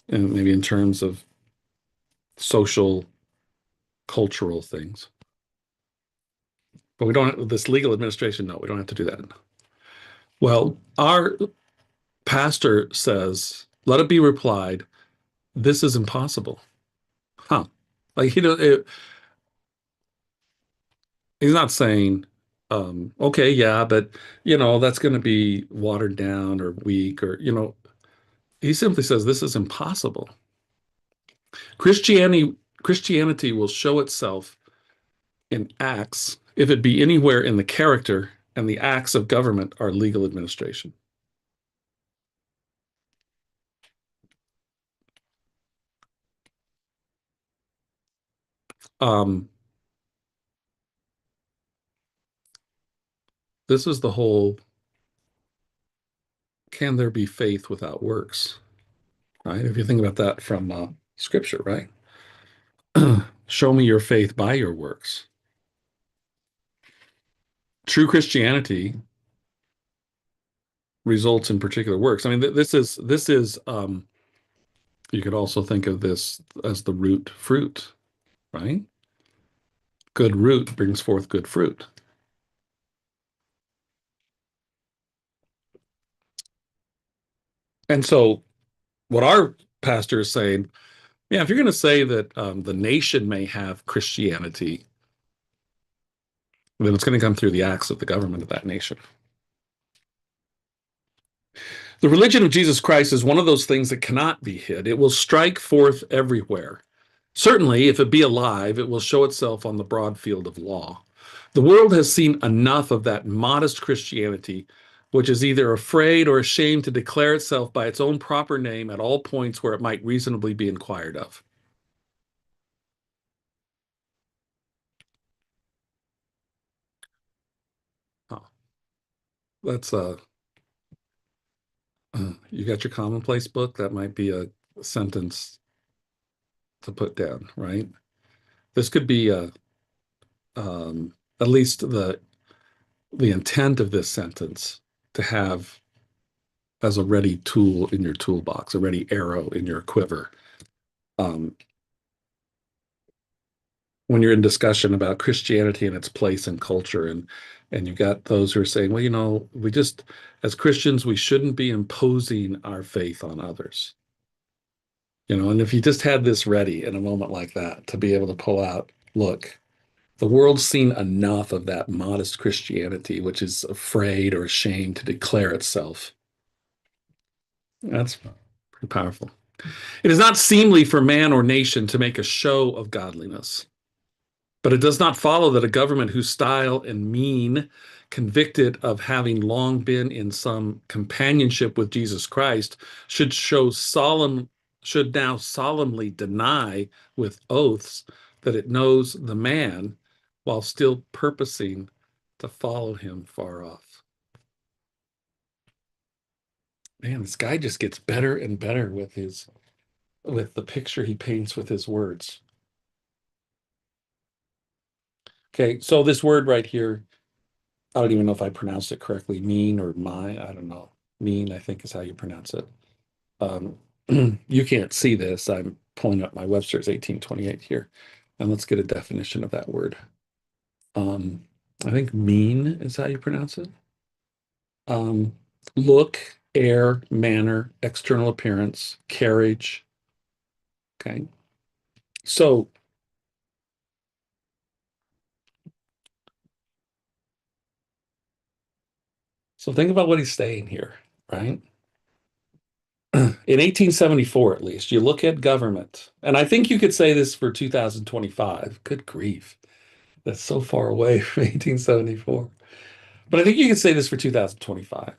and maybe in terms of social, cultural things. But we don't, this legal administration, no, we don't have to do that. Well, our pastor says, let it be replied, this is impossible. Huh. Like, he's not saying, okay, yeah, but, that's going to be watered down or weak or, he simply says, this is impossible. Christianity will show itself in acts if it be anywhere in the character and the acts of government are legal administration. Um, this is the whole can there be faith without works? Right? If you think about that from Scripture, right? Show me your faith by your works. True Christianity results in particular works. I mean, this is you could also think of this as the root fruit, right? Good root brings forth good fruit. And so what our pastor is saying, yeah, if you're going to say that the nation may have Christianity, then it's going to come through the acts of the government of that nation. The religion of Jesus Christ is one of those things that cannot be hid. It will strike forth everywhere. Certainly, if it be alive, it will show itself on the broad field of law. The world has seen enough of that modest Christianity, which is either afraid or ashamed to declare itself by its own proper name at all points where it might reasonably be inquired of. Oh, that's you got your commonplace book? That might be a sentence to put down, right? This could be at least the intent of this sentence to have as a ready tool in your toolbox, a ready arrow in your quiver. Um, when you're in discussion about Christianity and its place in culture, and you've got those who are saying, well, we just as Christians we shouldn't be imposing our faith on others. And if you just had this ready in a moment like that to be able to pull out, look, the world's seen enough of that modest Christianity, which is afraid or ashamed to declare itself. That's pretty powerful. It is not seemly for man or nation to make a show of godliness, but it does not follow that a government whose style and mien, convicted of having long been in some companionship with Jesus Christ, should now solemnly deny with oaths that it knows the man, while still purposing to follow him far off. Man, this guy just gets better and better with the picture he paints with his words. Okay, so this word right here, I don't even know if I pronounced it correctly. Mean or my, I don't know. Mean, I think is how you pronounce it. Um, you can't see this. I'm pulling up my Webster's 1828 here. And let's get a definition of that word. Um, I think mean is how you pronounce it. Um, look, air, manner, external appearance, carriage. Okay. So think about what he's saying here, right? In 1874, at least, you look at government, and I think you could say this for 2025. Good grief. That's so far away from 1874. But I think you could say this for 2025.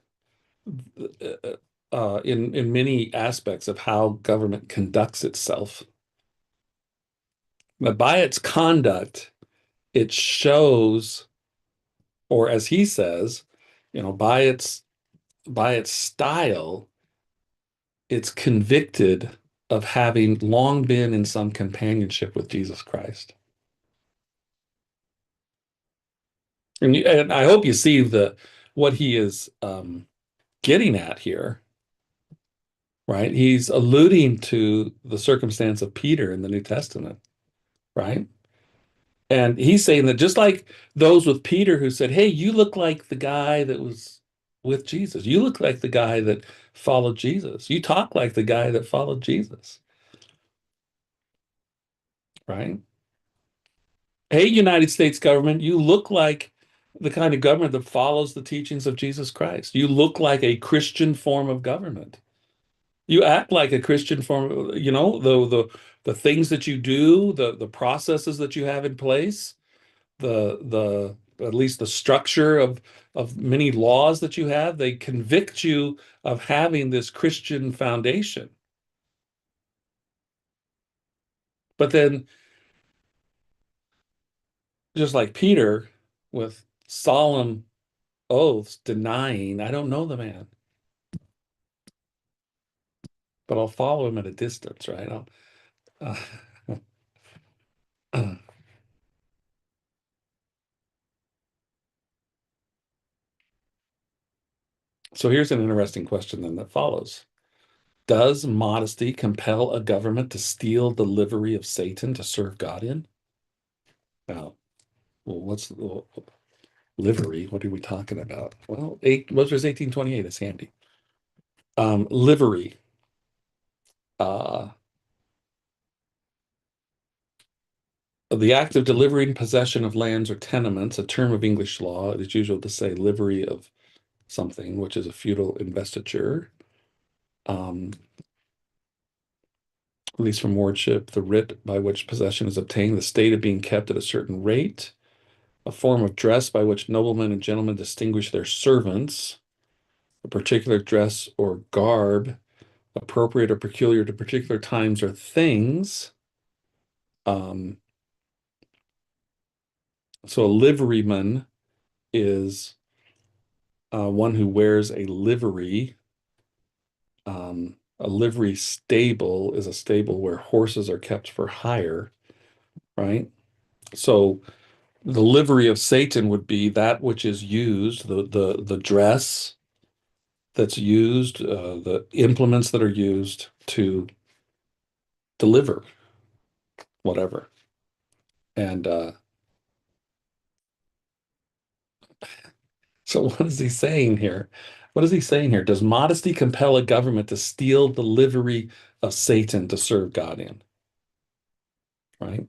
In many aspects of how government conducts itself. But by its conduct, it shows, or as he says, by its style, it's convicted of having long been in some companionship with Jesus Christ. And I hope you see what he is getting at here, right? He's alluding to the circumstance of Peter in the New Testament, right? And he's saying that just like those with Peter who said, hey, you look like the guy that was with Jesus. You look like the guy that followed Jesus. You talk like the guy that followed Jesus, right? Hey, United States government, you look like the kind of government that follows the teachings of Jesus Christ. You look like a Christian form of government. You act like a Christian form, the things that you do, the processes that you have in place, the at least the structure of many laws that you have, they convict you of having this Christian foundation. But then, just like Peter, with solemn oaths denying, I don't know the man. but I'll follow him at a distance, right? Uh, so here's an interesting question then that follows. Does modesty compel a government to steal the livery of Satan to serve God in? Now, well, livery? What are we talking about? Well, what was 1828? It's handy. Livery. Uh, the act of delivering possession of lands or tenements, a term of English law. It is usual to say livery of something, which is a feudal investiture. Um, Release from wardship, the writ by which possession is obtained, the state of being kept at a certain rate, a form of dress by which noblemen and gentlemen distinguish their servants, a particular dress or garb appropriate or peculiar to particular times or things. Um, so a liveryman is one who wears a livery. A livery stable is a stable where horses are kept for hire, right? So the livery of Satan would be that which is used, the dress that's used, the implements that are used to deliver whatever. And so what is he saying here? What is he saying here? Does modesty compel a government to steal the livery of Satan to serve God in? Right?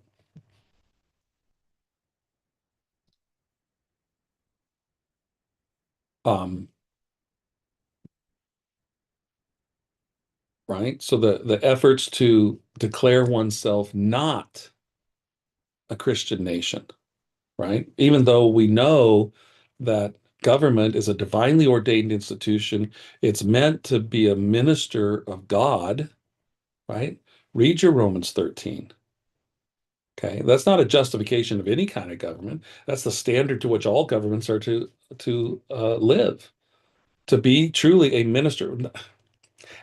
Um, right. So the efforts to declare oneself not a Christian nation, right? Even though we know that government is a divinely ordained institution, it's meant to be a minister of God, right? Read your Romans 13. Okay, that's not a justification of any kind of government. That's the standard to which all governments are to live, to be truly a minister,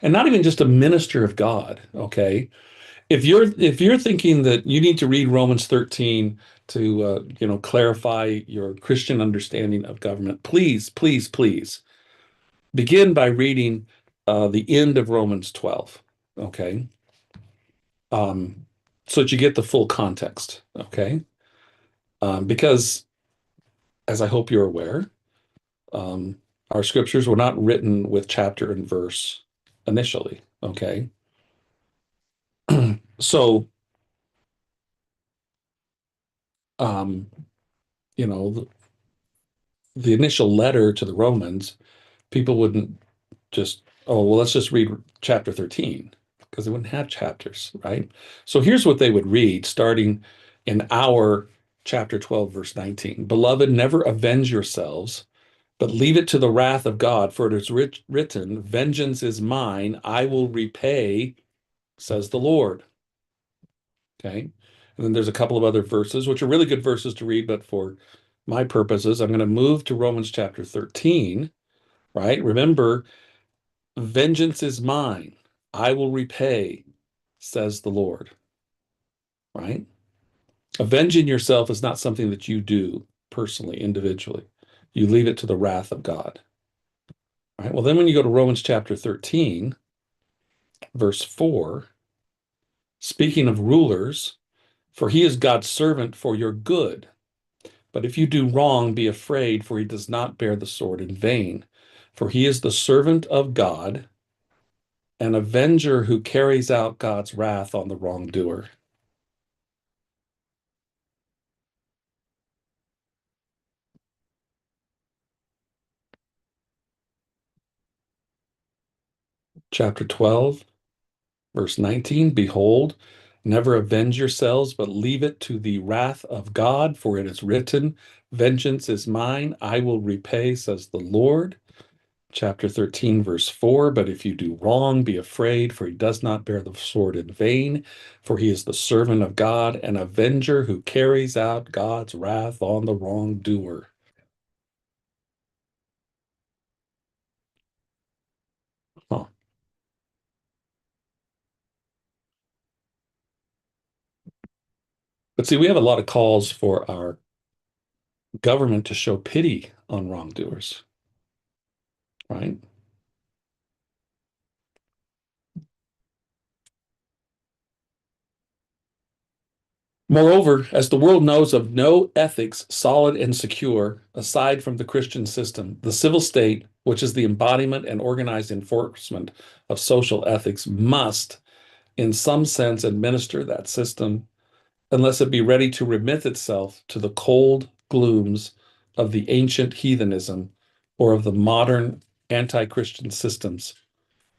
and not even just a minister of God. Okay, if you're thinking that you need to read Romans 13 to clarify your Christian understanding of government, please, please, please begin by reading the end of Romans 12. Okay, um, so that you get the full context. Okay, because as I hope you're aware, um, our scriptures were not written with chapter and verse initially. Okay, so um, you know the initial letter to the Romans, people wouldn't just, oh, well, let's just read chapter 13 because they wouldn't have chapters, right? So here's what they would read starting in our chapter 12, verse 19. Beloved, never avenge yourselves, but leave it to the wrath of God, for it is written, vengeance is mine, I will repay, says the Lord. Okay. And then there's a couple of other verses, which are really good verses to read, but for my purposes, I'm going to move to Romans chapter 13, right? Remember, vengeance is mine. I will repay, says the Lord, right? Avenging yourself is not something that you do personally, individually. You leave it to the wrath of God, right? Well, then when you go to Romans chapter 13, verse 4, speaking of rulers, for he is God's servant for your good. But if you do wrong, be afraid, for he does not bear the sword in vain. For he is the servant of God, an avenger who carries out God's wrath on the wrongdoer. Chapter 12, verse 19, behold, never avenge yourselves, but leave it to the wrath of God, for it is written, vengeance is mine, I will repay, says the Lord. Chapter 13, verse 4, but if you do wrong, be afraid, for he does not bear the sword in vain, for he is the servant of God, an avenger who carries out God's wrath on the wrongdoer. Huh. But see, we have a lot of calls for our government to show pity on wrongdoers, right? Moreover, as the world knows of no ethics solid and secure aside from the Christian system, the civil state, which is the embodiment and organized enforcement of social ethics, must, in some sense, administer that system unless it be ready to remit itself to the cold glooms of the ancient heathenism or of the modern anti-Christian systems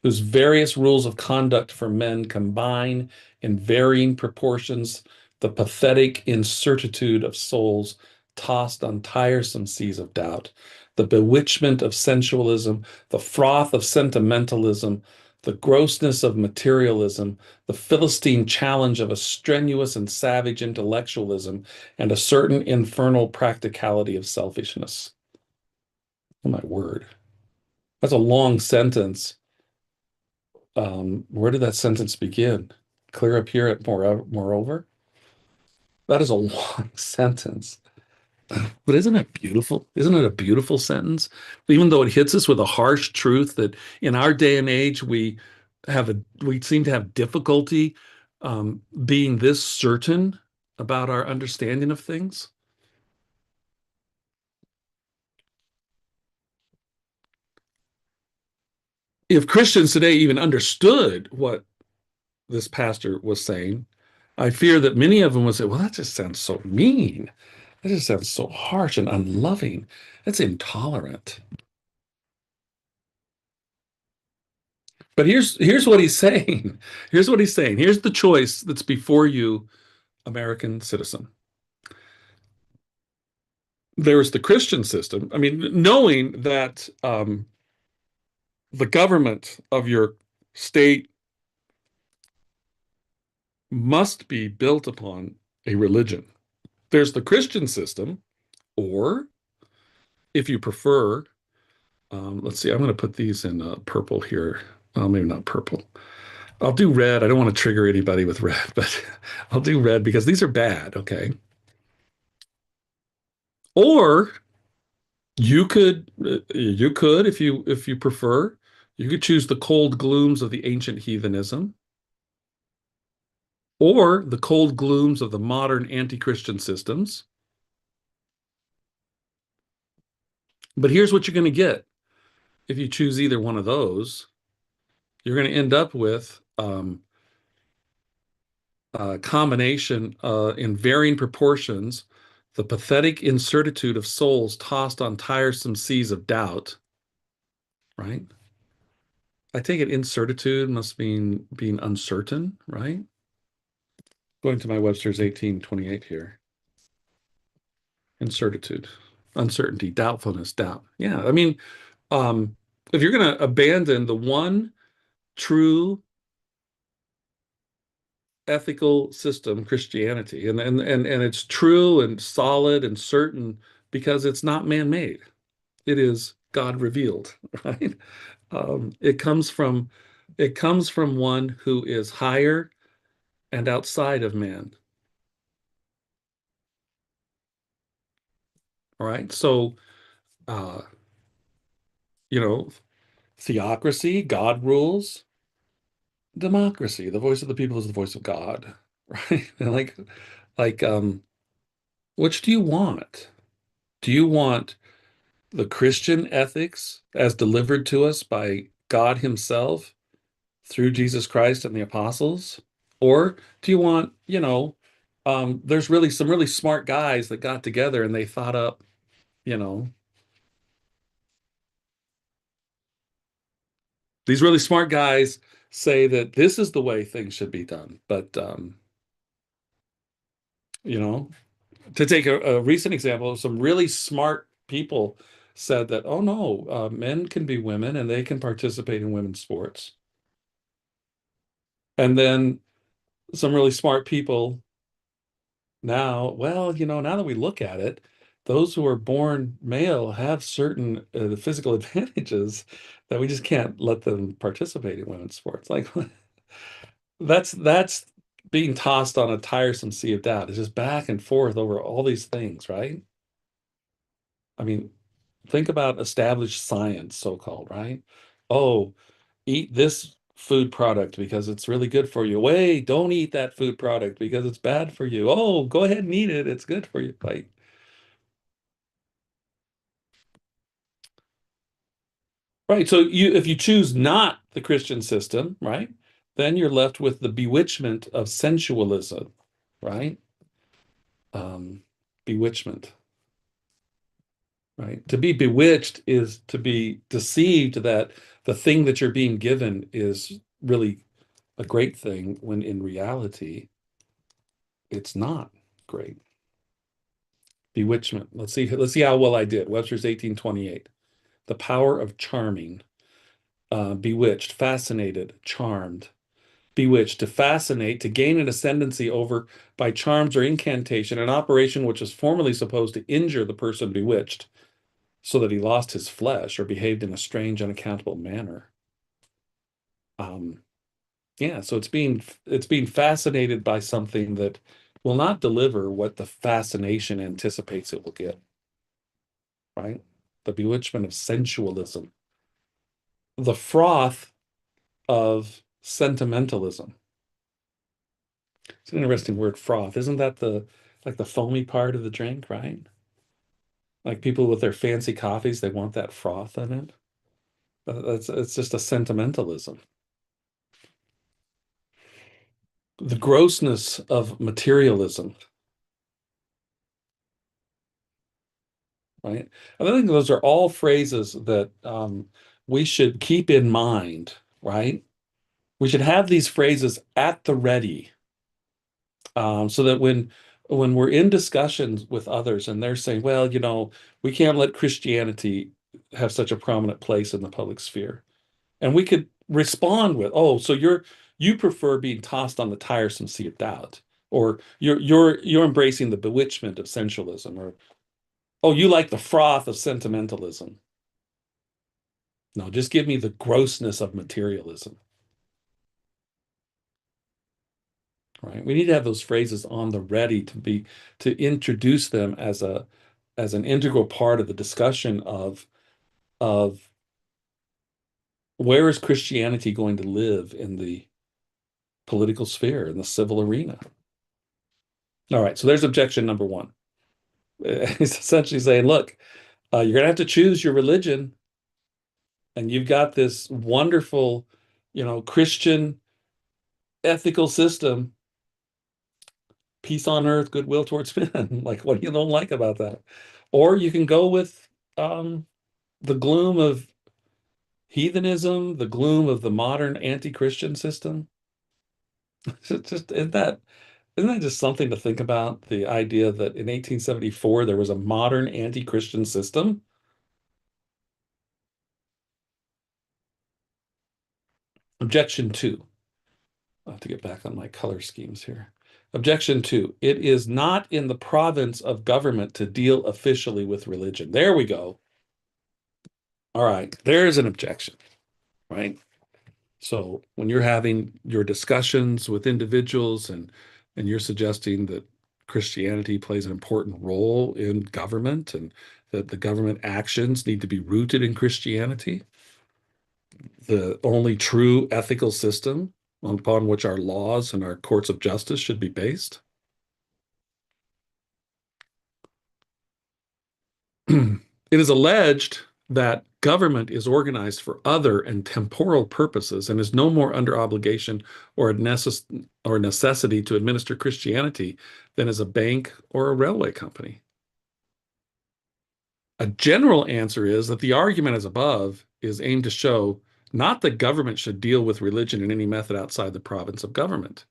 whose various rules of conduct for men combine in varying proportions the pathetic incertitude of souls tossed on tiresome seas of doubt, the bewitchment of sensualism, the froth of sentimentalism, the grossness of materialism, the Philistine challenge of a strenuous and savage intellectualism, and a certain infernal practicality of selfishness. Oh, my word. That's a long sentence. Where did that sentence begin? Clear up here at moreover. That is a long sentence. But isn't it beautiful? Isn't it a beautiful sentence? Even though it hits us with a harsh truth that in our day and age we seem to have difficulty being this certain about our understanding of things. If Christians today even understood what this pastor was saying, I fear that many of them would say, well, that just sounds so mean. That just sounds so harsh and unloving. That's intolerant. But here's what he's saying. Here's what he's saying. Here's the choice that's before you, American citizen. There is the Christian system. I mean, knowing that the government of your state must be built upon a religion. There's the Christian system, or if you prefer, let's see, I'm going to put these in purple here. Well, maybe not purple. I'll do red. I don't want to trigger anybody with red, but I'll do red because these are bad. Okay. Or you could, if you prefer, you could choose the cold glooms of the ancient heathenism or the cold glooms of the modern anti-Christian systems. But here's what you're going to get if you choose either one of those. You're going to end up with a combination in varying proportions, the pathetic incertitude of souls tossed on tiresome seas of doubt, right? I take it incertitude must mean being uncertain, right? Going to my Webster's 1828 here. Incertitude, uncertainty, doubtfulness, doubt. Yeah, I mean, um, if you're going to abandon the one true ethical system, Christianity, and it's true and solid and certain because it's not man-made. It is God revealed, right? It comes from one who is higher and outside of man. All right. So uh, you know, theocracy, God rules, democracy, the voice of the people is the voice of God, right? And like which do you want? Do you want the Christian ethics as delivered to us by God Himself through Jesus Christ and the apostles? Or do you want, there's really some really smart guys that got together and they thought up, you know, these really smart guys say that this is the way things should be done. But, you know, to take a recent example, some really smart people said that, oh no, men can be women and they can participate in women's sports. And then some really smart people now, well, now that we look at it, those who are born male have certain physical advantages that we just can't let them participate in women's sports. Like that's being tossed on a tiresome sea of doubt. It's just back and forth over all these things, right? I mean, think about established science, so-called, right? Oh, eat this food product because it's really good for you. Wait, don't eat that food product because it's bad for you. Oh, go ahead and eat it. It's good for you. Like, right. So if you choose not the Christian system, right, then you're left with the bewitchment of sensualism, right? Um, Bewitchment, right? To be bewitched is to be deceived that the thing that you're being given is really a great thing when in reality it's not great. Bewitchment. Let's see how well I did. Webster's 1828. The power of charming. Bewitched, fascinated, charmed. Bewitched, to fascinate, to gain an ascendancy over by charms or incantation, an operation which was formerly supposed to injure the person bewitched, so that he lost his flesh or behaved in a strange, unaccountable manner. Um, yeah, so it's being fascinated by something that will not deliver what the fascination anticipates it will get, right? The bewitchment of sensualism, the froth of sentimentalism. It's an interesting word, froth. Isn't that the like the foamy part of the drink, right? Like people with their fancy coffees, they want that froth in it. It's just a sentimentalism. The grossness of materialism, right? And I think those are all phrases that we should keep in mind, right? We should have these phrases at the ready, so that when we're in discussions with others and they're saying, well, we can't let Christianity have such a prominent place in the public sphere. And we could respond with, oh, so you prefer being tossed on the tiresome sea of doubt, or you're embracing the bewitchment of sensualism, or oh, you like the froth of sentimentalism. No, just give me the grossness of materialism, right? We need to have those phrases on the ready to introduce them as an integral part of the discussion of where is Christianity going to live in the political sphere, in the civil arena. All right, so there's objection number one. He's essentially saying, look, you're going to have to choose your religion, and you've got this wonderful, Christian ethical system, peace on earth, goodwill towards men. Like, what do you don't like about that? Or you can go with um, the gloom of heathenism, the gloom of the modern anti-Christian system. It's just isn't that just something to think about? The idea that in 1874 there was a modern anti-Christian system. Objection two. I'll have to get back on my color schemes here. Objection two. It is not in the province of government to deal officially with religion. There we go. All right, there's an objection, right? So when you're having your discussions with individuals and you're suggesting that Christianity plays an important role in government and that the government actions need to be rooted in Christianity, the only true ethical system upon which our laws and our courts of justice should be based. It is alleged that government is organized for other and temporal purposes and is no more under obligation or necessity to administer Christianity than is a bank or a railway company. A general answer is that the argument as above is aimed to show not that government should deal with religion in any method outside the province of government.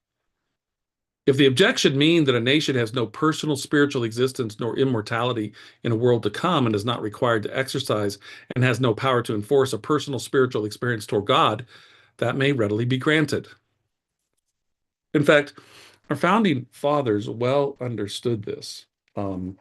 If the objection mean that a nation has no personal spiritual existence nor immortality in a world to come and is not required to exercise and has no power to enforce a personal spiritual experience toward God, that may readily be granted. In fact, our founding fathers well understood this. Um,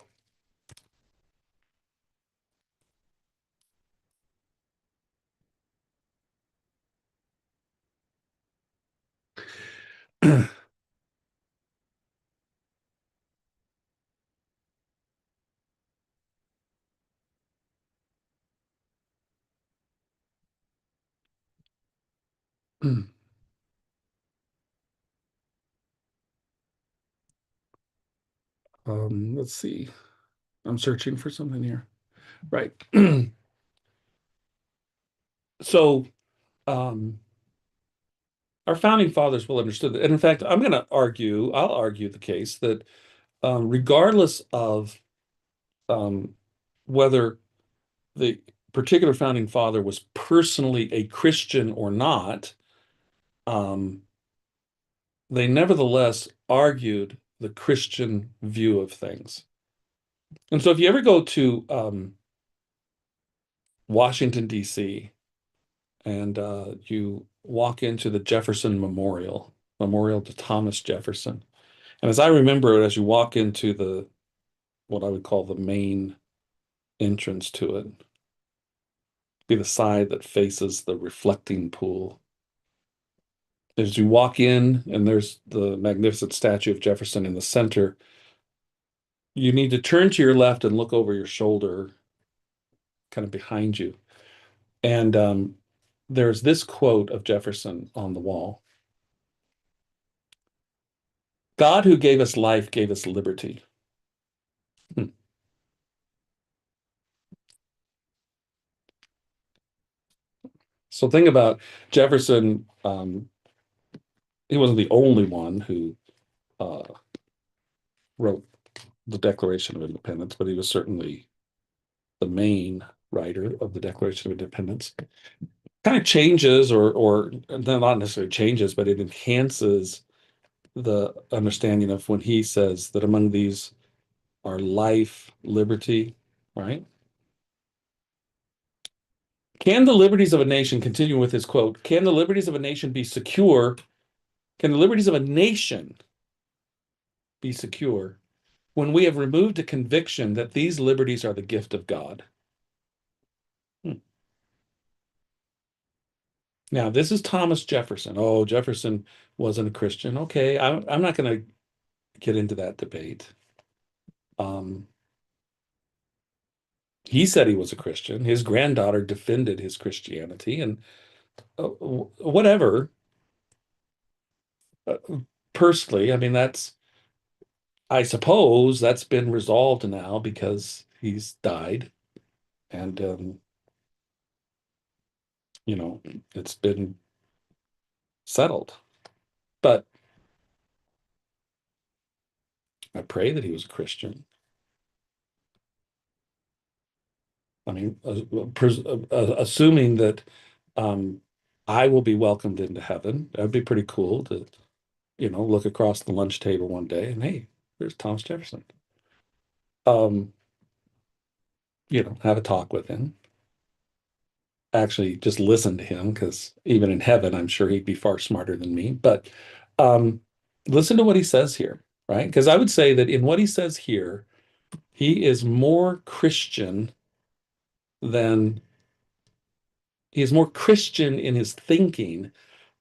Let's see. I'm searching for something here. Right. So, um, our founding fathers will understood that. And in fact, I'll argue the case that regardless of um, whether the particular founding father was personally a Christian or not, um, they nevertheless argued the Christian view of things. And so if you ever go to Washington, D.C., and you walk into the Jefferson Memorial to Thomas Jefferson. And as I remember it, as you walk into what I would call the main entrance to it, be the side that faces the reflecting pool. As you walk in, and there's the magnificent statue of Jefferson in the center, you need to turn to your left and look over your shoulder, kind of behind you. And there's this quote of Jefferson on the wall. God who gave us life gave us liberty. Hmm. So think about Jefferson. He wasn't the only one who uh, wrote the Declaration of Independence, but he was certainly the main writer of the Declaration of Independence. Kind of changes, or not necessarily changes, but it enhances the understanding of when he says that among these are life, liberty, right? Can the liberties of a nation, continue with his quote, can the liberties of a nation be secure? Can the liberties of a nation be secure when we have removed a conviction that these liberties are the gift of God? Hmm. Now, this is Thomas Jefferson. Oh, Jefferson wasn't a Christian. Okay, I'm not going to get into that debate. Um, he said he was a Christian. His granddaughter defended his Christianity, and whatever. Uh, Personally, I mean, I suppose that's been resolved now because he's died, and you know, it's been settled. But I pray that he was a Christian. I mean, assuming that um, I will be welcomed into heaven, that'd be pretty cool to, look across the lunch table one day and hey, there's Thomas Jefferson. Um, have a talk with him. Actually, just listen to him because even in heaven, I'm sure he'd be far smarter than me. But um, listen to what he says here, right? Because I would say that in what he says here, he is more Christian than he is more Christian in his thinking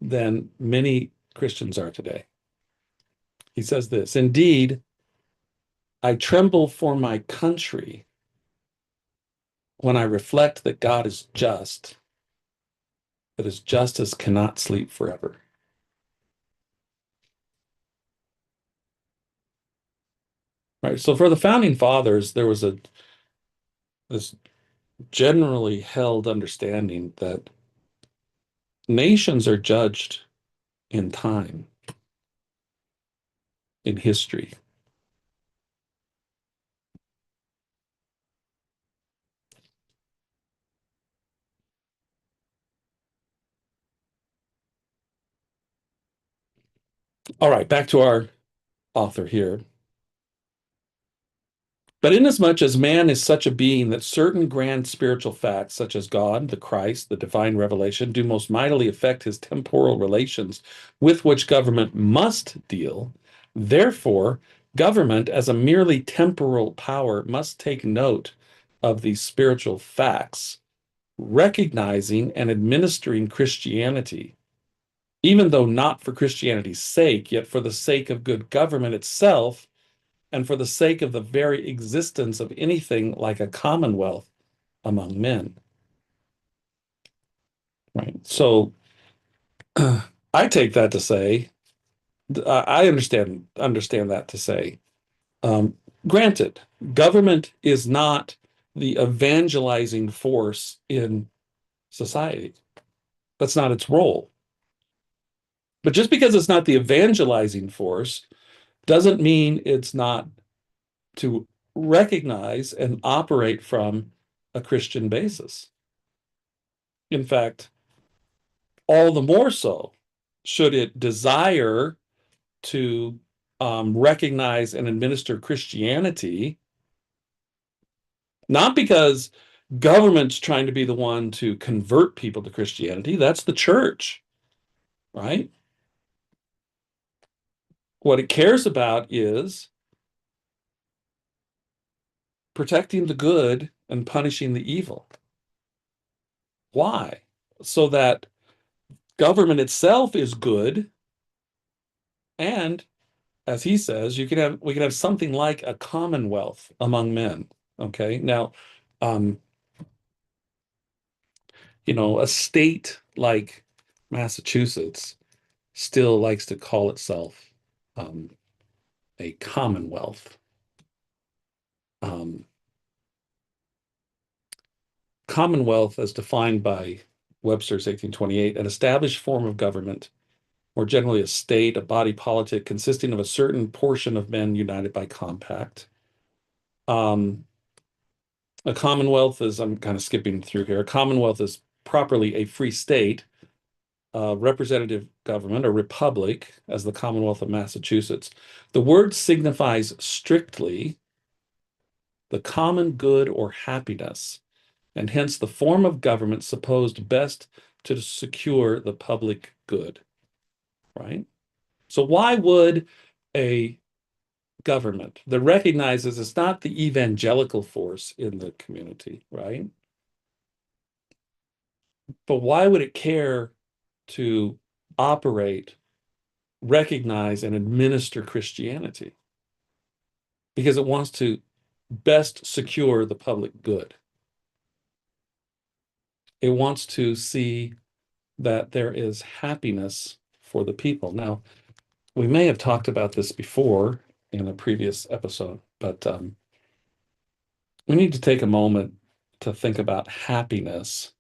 than many Christians are today. He says this, indeed, I tremble for my country when I reflect that God is just, that his justice cannot sleep forever. Right. So for the founding fathers, there was this generally held understanding that nations are judged in time, in history. All right, back to our author here. But inasmuch as man is such a being that certain grand spiritual facts, such as God, the Christ, the divine revelation, do most mightily affect his temporal relations with which government must deal, therefore, government as a merely temporal power must take note of these spiritual facts, recognizing and administering Christianity, even though not for Christianity's sake, yet for the sake of good government itself and for the sake of the very existence of anything like a commonwealth among men. Right. So I take that to say, I understand that to say, um, granted, government is not the evangelizing force in society. That's not its role. But just because it's not the evangelizing force doesn't mean it's not to recognize and operate from a Christian basis. In fact, all the more so should it desire to recognize and administer Christianity, not because government's trying to be the one to convert people to Christianity. That's the church, right? What it cares about is protecting the good and punishing the evil. Why? So that government itself is good, and as he says, we can have something like a commonwealth among men. Okay. Now, um, a state like Massachusetts still likes to call itself um, a commonwealth. Um, Commonwealth, as defined by Webster's 1828, an established form of government, or generally a state, a body politic consisting of a certain portion of men united by compact. Um, a commonwealth is, I'm kind of skipping through here, a commonwealth is properly a free state, representative government, or republic, as the Commonwealth of Massachusetts. The word signifies strictly the common good or happiness, and hence the form of government supposed best to secure the public good, right? So why would a government that recognizes it's not the evangelical force in the community, right? But why would it care to operate, recognize, and administer Christianity? Because it wants to best secure the public good. It wants to see that there is happiness for the people. Now, we may have talked about this before in a previous episode, but we need to take a moment to think about happiness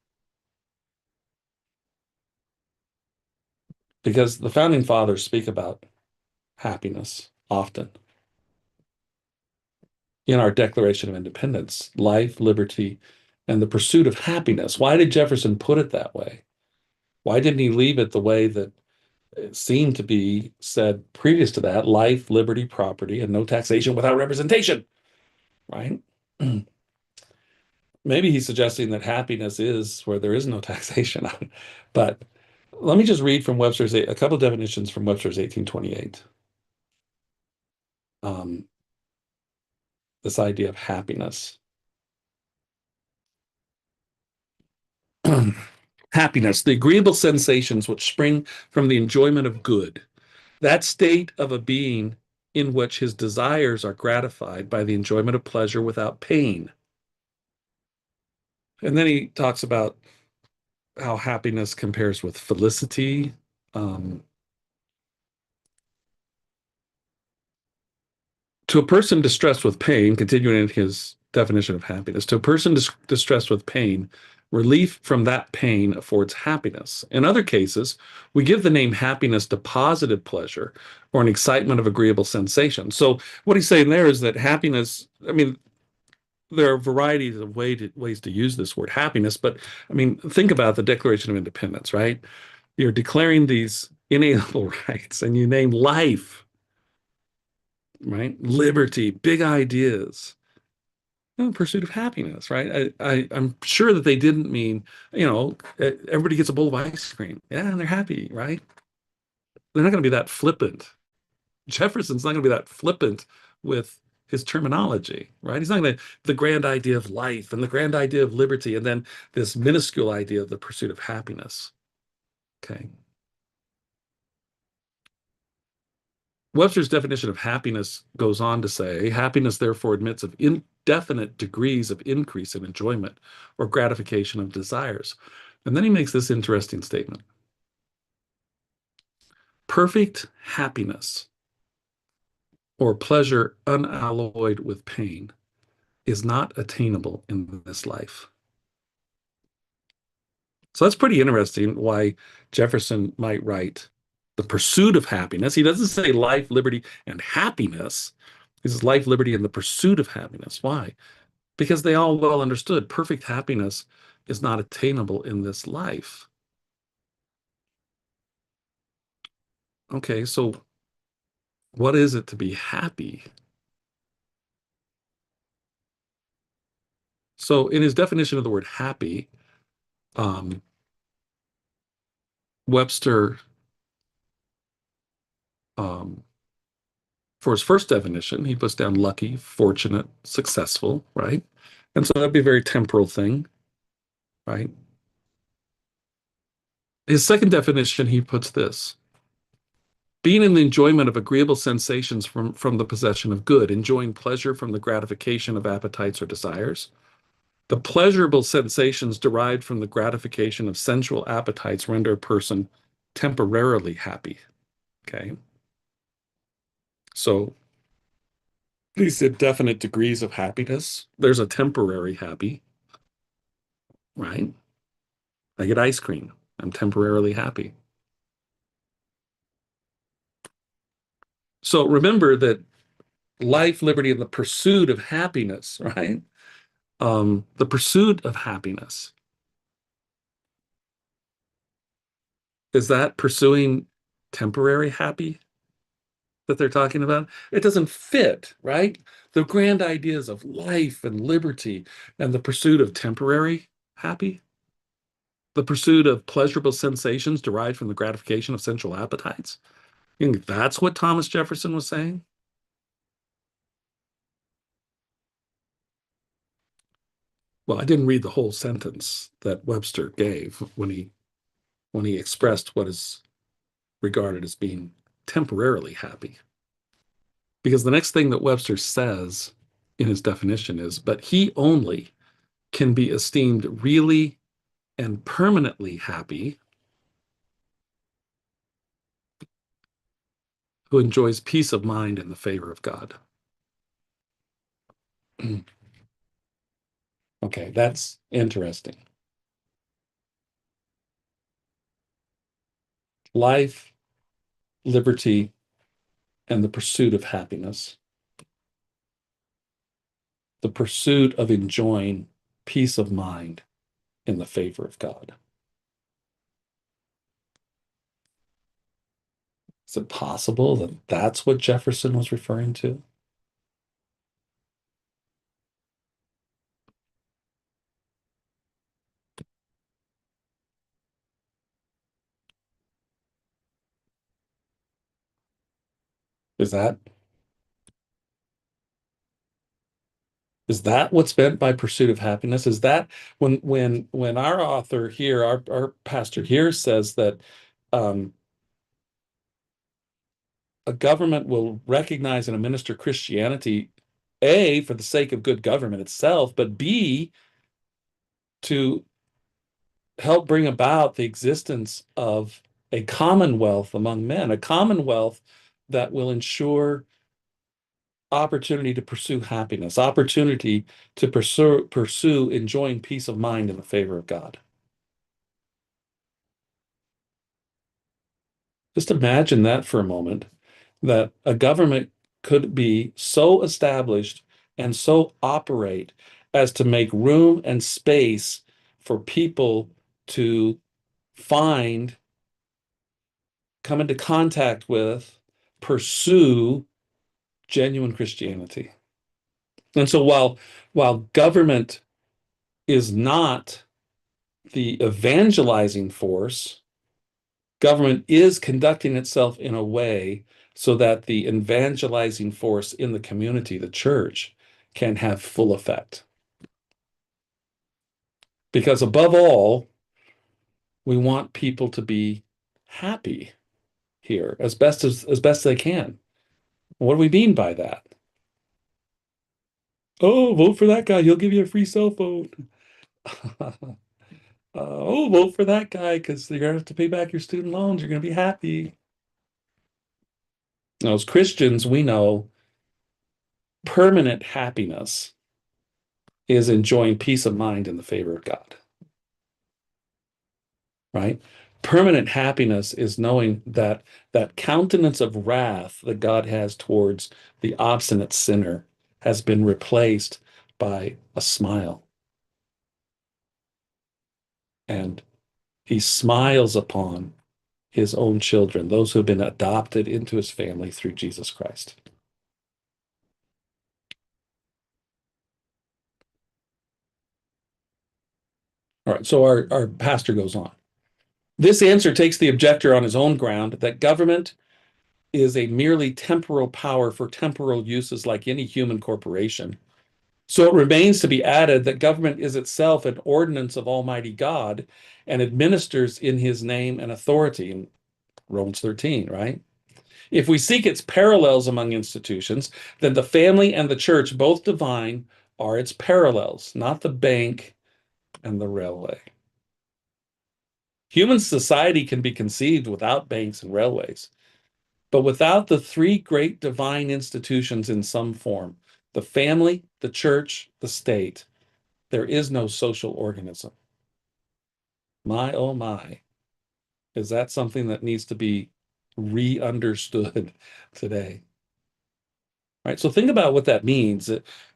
because the founding fathers speak about happiness often in our Declaration of Independence, life, liberty, and the pursuit of happiness. Why did Jefferson put it that way? Why didn't he leave it the way that it seemed to be said previous to that, life, liberty, property, and no taxation without representation, right? Maybe he's suggesting that happiness is where there is no taxation. But let me just read from a couple of definitions from Webster's 1828. Um, this idea of happiness. Happiness, the agreeable sensations which spring from the enjoyment of good, that state of a being in which his desires are gratified by the enjoyment of pleasure without pain. And then he talks about how happiness compares with felicity. Um, to a person distressed with pain, continuing in his definition of happiness, to a person distressed with pain, relief from that pain affords happiness. In other cases, we give the name happiness to positive pleasure or an excitement of agreeable sensation. So, what he's saying there is that happiness, I mean, there are varieties of ways to use this word happiness, but I mean, think about the Declaration of Independence, right? You're declaring these inalienable rights and you name life, right? Liberty, big ideas, pursuit of happiness, right? I'm sure that they didn't mean, everybody gets a bowl of ice cream. Yeah, and they're happy, right? They're not going to be that flippant. Jefferson's not going to be that flippant with his terminology, right? He's not going to the grand idea of life and the grand idea of liberty, and then this minuscule idea of the pursuit of happiness. Okay. Webster's definition of happiness goes on to say, happiness therefore admits of indefinite degrees of increase in enjoyment or gratification of desires. And then he makes this interesting statement. Perfect happiness or pleasure unalloyed with pain is not attainable in this life. So that's pretty interesting why Jefferson might write the pursuit of happiness. He doesn't say life, liberty, and happiness. He says life, liberty, and the pursuit of happiness. Why? Because they all well understood perfect happiness is not attainable in this life. Okay, so what is it to be happy? So in his definition of the word happy, um, Webster, um, for his first definition, he puts down lucky, fortunate, successful, right? And so that'd be a very temporal thing, right? His second definition, he puts this: being in the enjoyment of agreeable sensations from the possession of good, enjoying pleasure from the gratification of appetites or desires. The pleasurable sensations derived from the gratification of sensual appetites render a person temporarily happy. Okay. So these are definite degrees of happiness. There's a temporary happy, right? I get ice cream. I'm temporarily happy. So remember that life, liberty, and the pursuit of happiness, right? The pursuit of happiness, is that pursuing temporary happy that they're talking about? It doesn't fit, right? The grand ideas of life and liberty and the pursuit of temporary happy, the pursuit of pleasurable sensations derived from the gratification of sensual appetites. You think that's what Thomas Jefferson was saying? Well, I didn't read the whole sentence that Webster gave when he expressed what is regarded as being temporarily happy. Because the next thing that Webster says in his definition is, but he only can be esteemed really and permanently happy who enjoys peace of mind in the favor of God. Okay, that's interesting. Life, liberty, and the pursuit of happiness, the pursuit of enjoying peace of mind in the favor of God. Is it possible that that's what Jefferson was referring to? Is that is that what's meant by pursuit of happiness? Is that when our author here, our pastor here says that um, a government will recognize and administer Christianity, A, for the sake of good government itself, but B, to help bring about the existence of a commonwealth among men, a commonwealth that will ensure opportunity to pursue happiness, opportunity to pursue enjoying peace of mind in the favor of God. Just imagine that for a moment, that a government could be so established and so operate as to make room and space for people to find, come into contact with, pursue genuine Christianity. And so while government is not the evangelizing force, government is conducting itself in a way so that the evangelizing force in the community, the church, can have full effect. Because above all, we want people to be happy here as best they can. What do we mean by that? Oh, vote for that guy. He'll give you a free cell phone. Oh, vote for that guy because you're going to have to pay back your student loans. You're going to be happy. Now, as Christians, we know permanent happiness is enjoying peace of mind in the favor of God, right? Permanent happiness is knowing that that countenance of wrath that God has towards the obstinate sinner has been replaced by a smile. And he smiles upon his own children, those who have been adopted into his family through Jesus Christ. All right, so our pastor goes on. This answer takes the objector on his own ground that government is a merely temporal power for temporal uses like any human corporation. So it remains to be added that government is itself an ordinance of Almighty God and administers in his name and authority in Romans 13, right? If we seek its parallels among institutions, then the family and the church, both divine, are its parallels, not the bank and the railway. Human society can be conceived without banks and railways, but without the three great divine institutions in some form, the family, the church, the state, there is no social organism. My, oh my, is that something that needs to be re-understood today? Right. So think about what that means.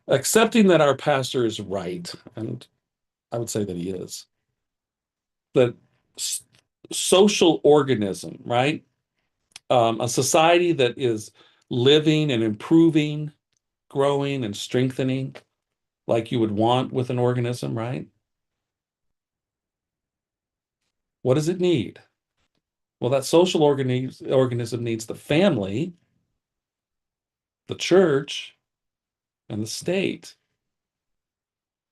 Accepting that our pastor is right, and I would say that he is, that social organism, right? A society that is living and improving, growing and strengthening like you would want with an organism, right? What does it need? Well, that social organism needs the family, the church, and the state.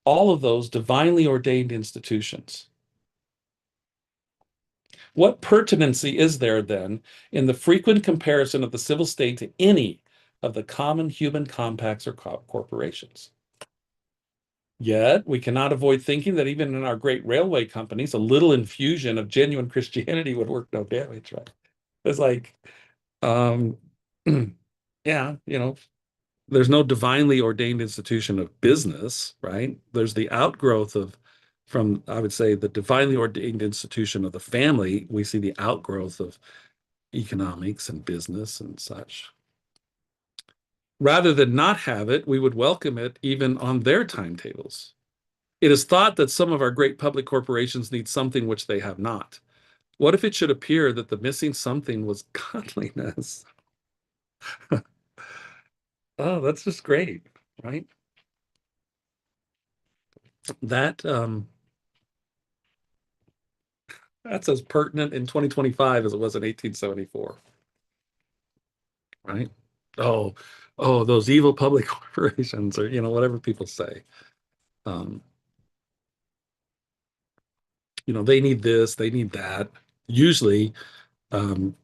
All of those divinely ordained institutions. What pertinency is there then in the frequent comparison of the civil state to any of the common human compacts or corporations? Yet we cannot avoid thinking that even in our great railway companies, a little infusion of genuine Christianity would work no damage, right? It's like, um, yeah, there's no divinely ordained institution of business, right? There's the outgrowth of, from, I would say, the divinely ordained institution of the family. We see the outgrowth of economics and business and such. Rather than not have it, we would welcome it even on their timetables. It is thought that some of our great public corporations need something which they have not. What if it should appear that the missing something was godliness? Oh, that's just great, right? That that's as pertinent in 2025 as it was in 1874, right? Oh, oh, those evil public corporations, or whatever people say. Um, they need this, they need that. Usually, um,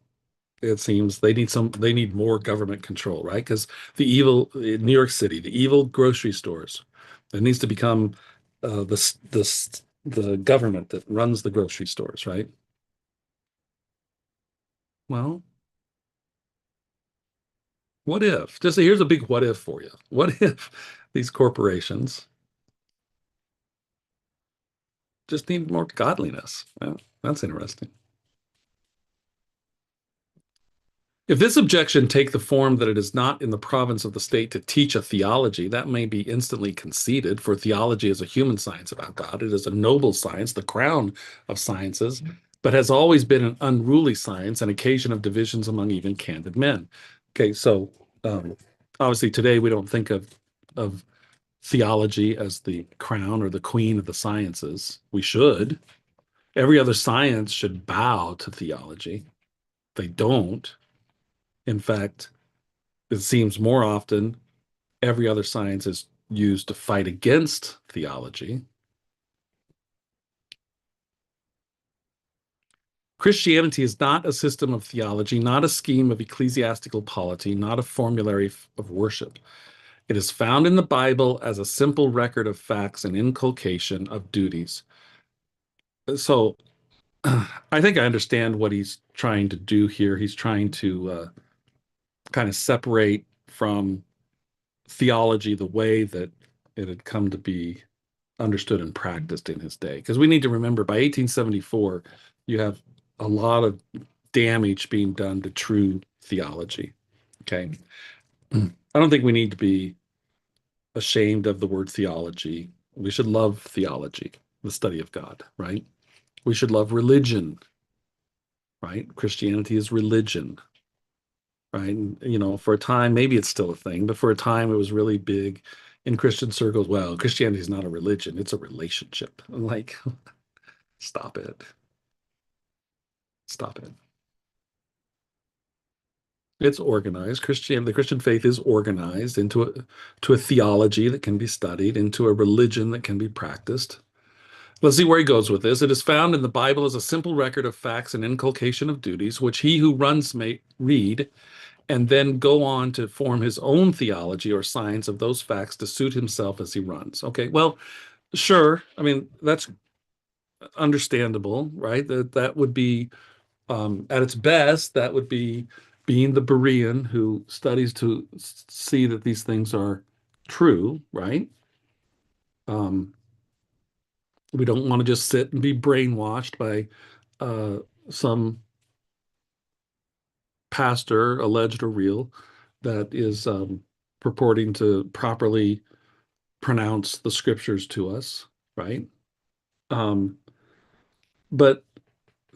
it seems they need more government control, right? Because the evil in New York City, the evil grocery stores, it needs to become the government that runs the grocery stores, right? Well, what if? Just here's a big what if for you. What if these corporations just need more godliness? Well, that's interesting. If this objection take the form that it is not in the province of the state to teach a theology, that may be instantly conceded, for theology is a human science about God. It is a noble science, the crown of sciences, but has always been an unruly science, an occasion of divisions among even candid men. Okay, so um, obviously today we don't think of theology as the crown or the queen of the sciences. We should. Every other science should bow to theology. They don't. In fact, it seems more often every other science is used to fight against theology. Christianity is not a system of theology, not a scheme of ecclesiastical polity, not a formulary of worship. It is found in the Bible as a simple record of facts and inculcation of duties. So I think I understand what he's trying to do here. He's trying to kind of separate from theology the way that it had come to be understood and practiced in his day. Because we need to remember by 1874, you have a lot of damage being done to true theology. Okay. I don't think we need to be ashamed of the word theology. We should love theology, the study of God, right? We should love religion, right? Christianity is religion, right? And, for a time, maybe it's still a thing, but for a time it was really big in Christian circles. Well, Christianity is not a religion, it's a relationship. I'm like, stop it. Stop it. It's organized. The Christian faith is organized into to a theology that can be studied, into a religion that can be practiced. Let's see where he goes with this. It is found in the Bible as a simple record of facts and inculcation of duties, which he who runs may read and then go on to form his own theology or science of those facts to suit himself as he runs. Okay, well, sure. I mean, that's understandable, right? That would be at its best, that would be being the Berean who studies to see that these things are true, right? Um, we don't want to just sit and be brainwashed by uh, some pastor, alleged or real, that is purporting to properly pronounce the scriptures to us, right? Um, but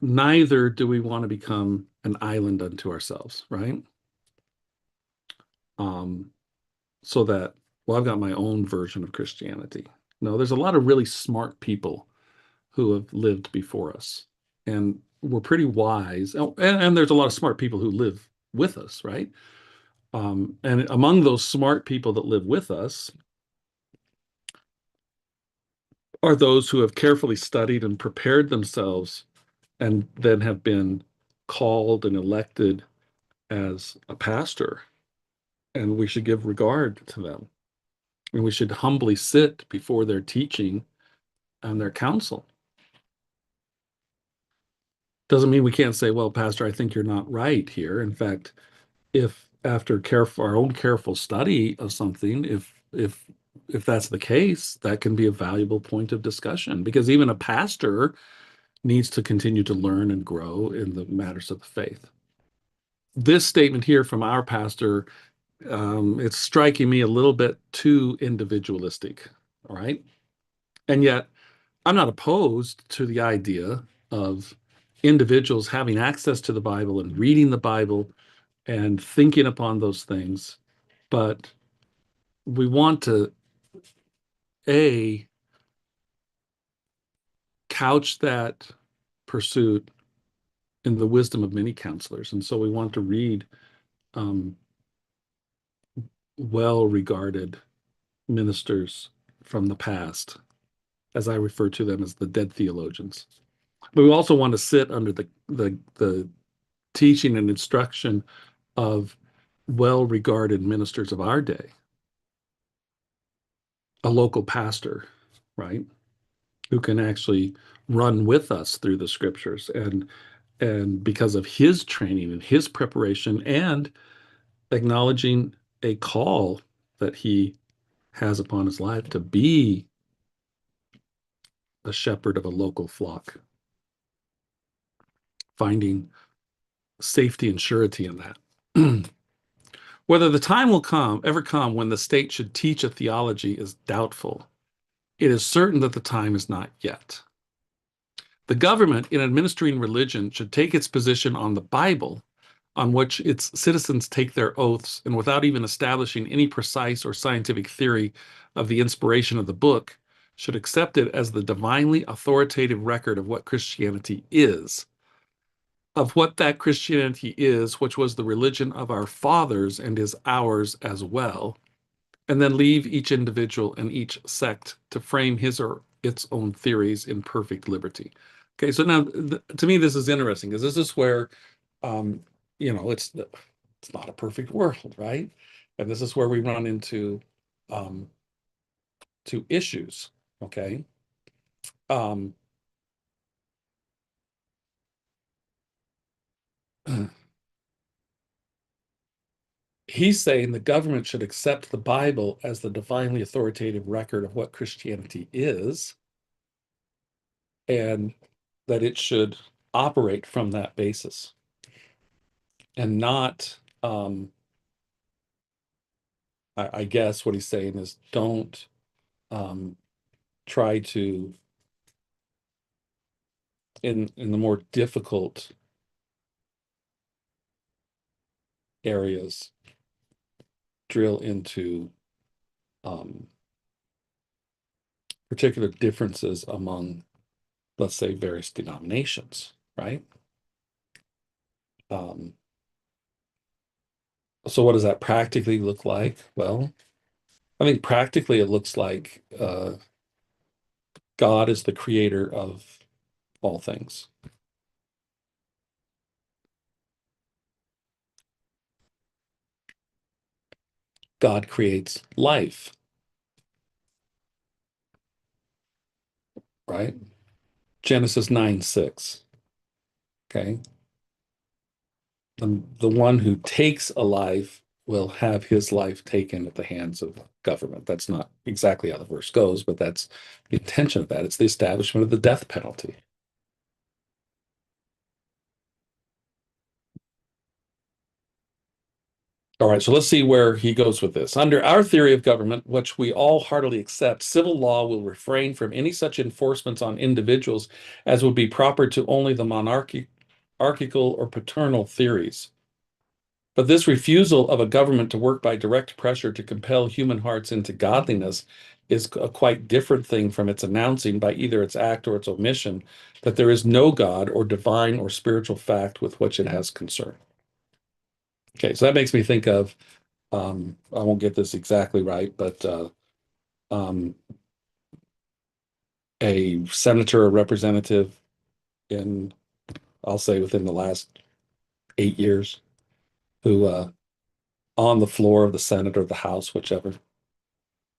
neither do we want to become an island unto ourselves, right? Um, so that, well, I've got my own version of Christianity. No, there's a lot of really smart people who have lived before us, and we're pretty wise. Oh, and there's a lot of smart people who live with us, right? And among those smart people that live with us are those who have carefully studied and prepared themselves and then have been called and elected as a pastor. And we should give regard to them. And we should humbly sit before their teaching and their counsel. Doesn't mean we can't say, well, Pastor, I think you're not right here. In fact, if after our own careful study of something, if that's the case, that can be a valuable point of discussion because even a pastor needs to continue to learn and grow in the matters of the faith. This statement here from our pastor, it's striking me a little bit too individualistic. All right. And yet, I'm not opposed to the idea of individuals having access to the Bible and reading the Bible and thinking upon those things. But we want to, A, couch that pursuit in the wisdom of many counselors. And so we want to read um, well regarded ministers from the past, as I refer to them as the dead theologians. But we also want to sit under the teaching and instruction of well regarded ministers of our day, a local pastor, right, who can actually run with us through the scriptures and because of his training and his preparation and acknowledging a call that he has upon his life to be the shepherd of a local flock, finding safety and surety in that. Whether the time will ever come when the state should teach a theology is doubtful. It is certain that the time is not yet. The government, in administering religion, should take its position on the Bible, on which its citizens take their oaths, and without even establishing any precise or scientific theory of the inspiration of the book, should accept it as the divinely authoritative record of what Christianity is, of what that Christianity is, which was the religion of our fathers and is ours as well, and then leave each individual and each sect to frame his or its own theories in perfect liberty. Okay, so now to me this is interesting because this is where, um, it's not a perfect world, right? And this is where we run into um, to issues. Okay, um, he's saying the government should accept the Bible as the divinely authoritative record of what Christianity is, and that it should operate from that basis and not, I guess what he's saying is don't um, try to, in the more difficult areas, drill into um, particular differences among, let's say, various denominations, right? Um, so what does that practically look like? Well, I think practically it looks like God is the creator of all things. God creates life, right? Genesis 9:6. Okay. And the one who takes a life will have his life taken at the hands of government. That's not exactly how the verse goes, but that's the intention of that. It's the establishment of the death penalty. All right, so let's see where he goes with this. Under our theory of government, which we all heartily accept, civil law will refrain from any such enforcements on individuals as would be proper to only the monarchical or paternal theories. But this refusal of a government to work by direct pressure to compel human hearts into godliness is a quite different thing from its announcing by either its act or its omission that there is no God or divine or spiritual fact with which it has concern. Okay, so that makes me think of, I won't get this exactly right, but um, a senator or representative in, I'll say within the last 8 years, who on the floor of the Senate or the House, whichever,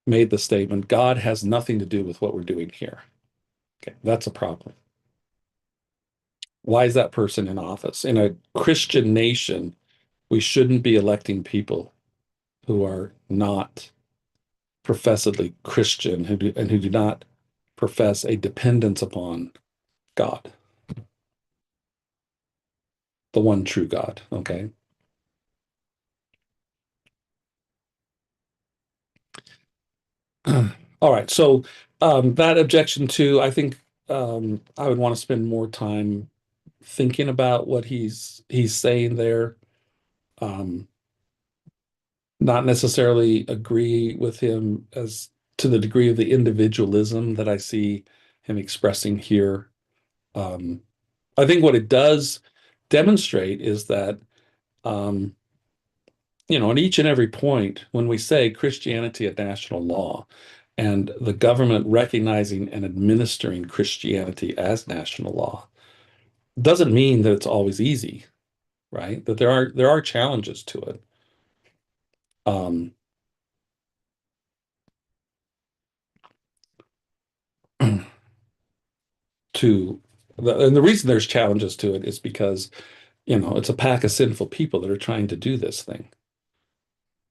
made the statement, God has nothing to do with what we're doing here. Okay, that's a problem. Why is that person in office? In a Christian nation, we shouldn't be electing people who are not professedly Christian, who do not profess a dependence upon God, the one true God. Okay. All right. So that objection to, I think I would want to spend more time thinking about what he's saying there. Um, Not necessarily agree with him as to the degree of the individualism that I see him expressing here. Um, I think what it does demonstrate is that, um, at each and every point, when we say Christianity at national law and the government recognizing and administering Christianity as national law, doesn't mean that it's always easy, right? That there are challenges to it. Um, to and the reason there's challenges to it is because it's a pack of sinful people that are trying to do this thing.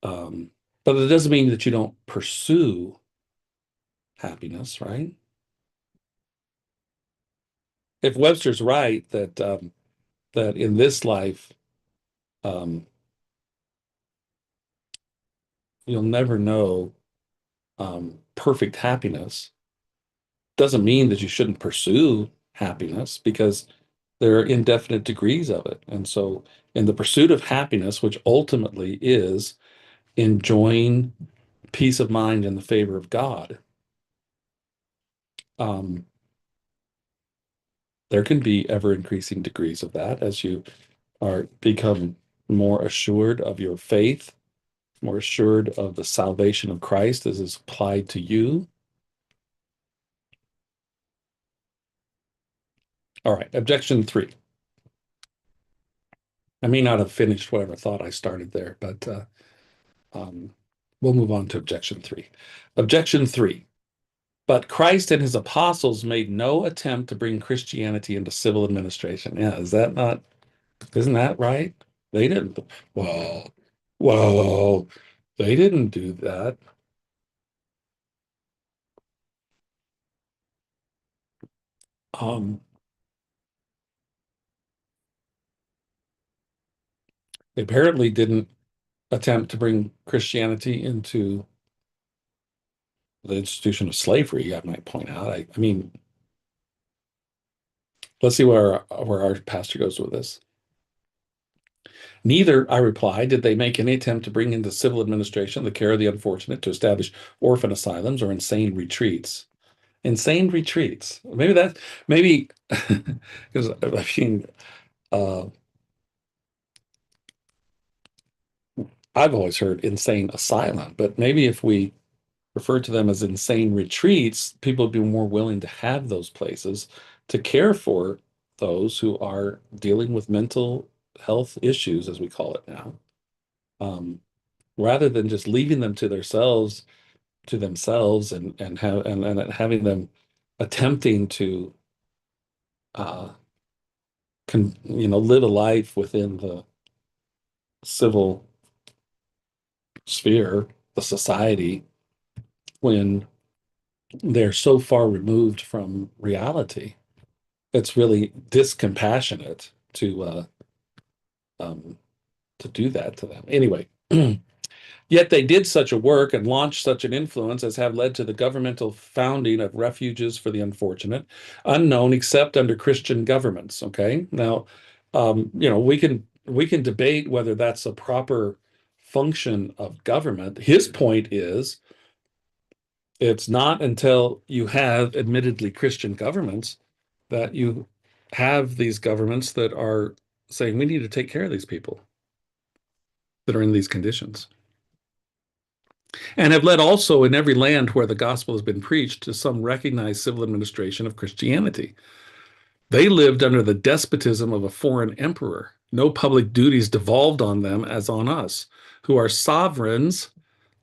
Um, but it doesn't mean that you don't pursue happiness, right? If Webster's right that in this life um, you'll never know perfect happiness, doesn't mean that you shouldn't pursue happiness because there are indefinite degrees of it. And so, in the pursuit of happiness, which ultimately is enjoying peace of mind in the favor of God, um, there can be ever increasing degrees of that as you are become more assured of your faith, more assured of the salvation of Christ as is applied to you. All right, objection 3. I may not have finished whatever thought I started there, but um, we'll move on to objection 3. Objection 3. But Christ and his apostles made no attempt to bring Christianity into civil administration. Yeah, isn't that right? They didn't. Well, Whoa, they didn't do that. Um, they apparently didn't attempt to bring Christianity into the institution of slavery, I might point out. I mean, let's see where our pastor goes with this. Neither, I replied, did they make any attempt to bring into civil administration the care of the unfortunate, to establish orphan asylums or insane retreats. Insane retreats. Maybe because I mean, uh, I've always heard insane asylum, but maybe if we refer to them as insane retreats, people would be more willing to have those places to care for those who are dealing with mental health issues, as we call it now, um, rather than just leaving them to themselves and having them attempting to uh, live a life within the civil sphere, the society, when they're so far removed from reality. It's really discompassionate um, to do that to them. Anyway, yet they did such a work and launched such an influence as have led to the governmental founding of refuges for the unfortunate, unknown except under Christian governments. Okay, now we can debate whether that's a proper function of government. His point is it's not until you have admittedly Christian governments that you have these governments that are saying we need to take care of these people that are in these conditions, and have led also in every land where the gospel has been preached to some recognized civil administration of Christianity. They lived under the despotism of a foreign emperor. No public duties devolved on them as on us, who are sovereigns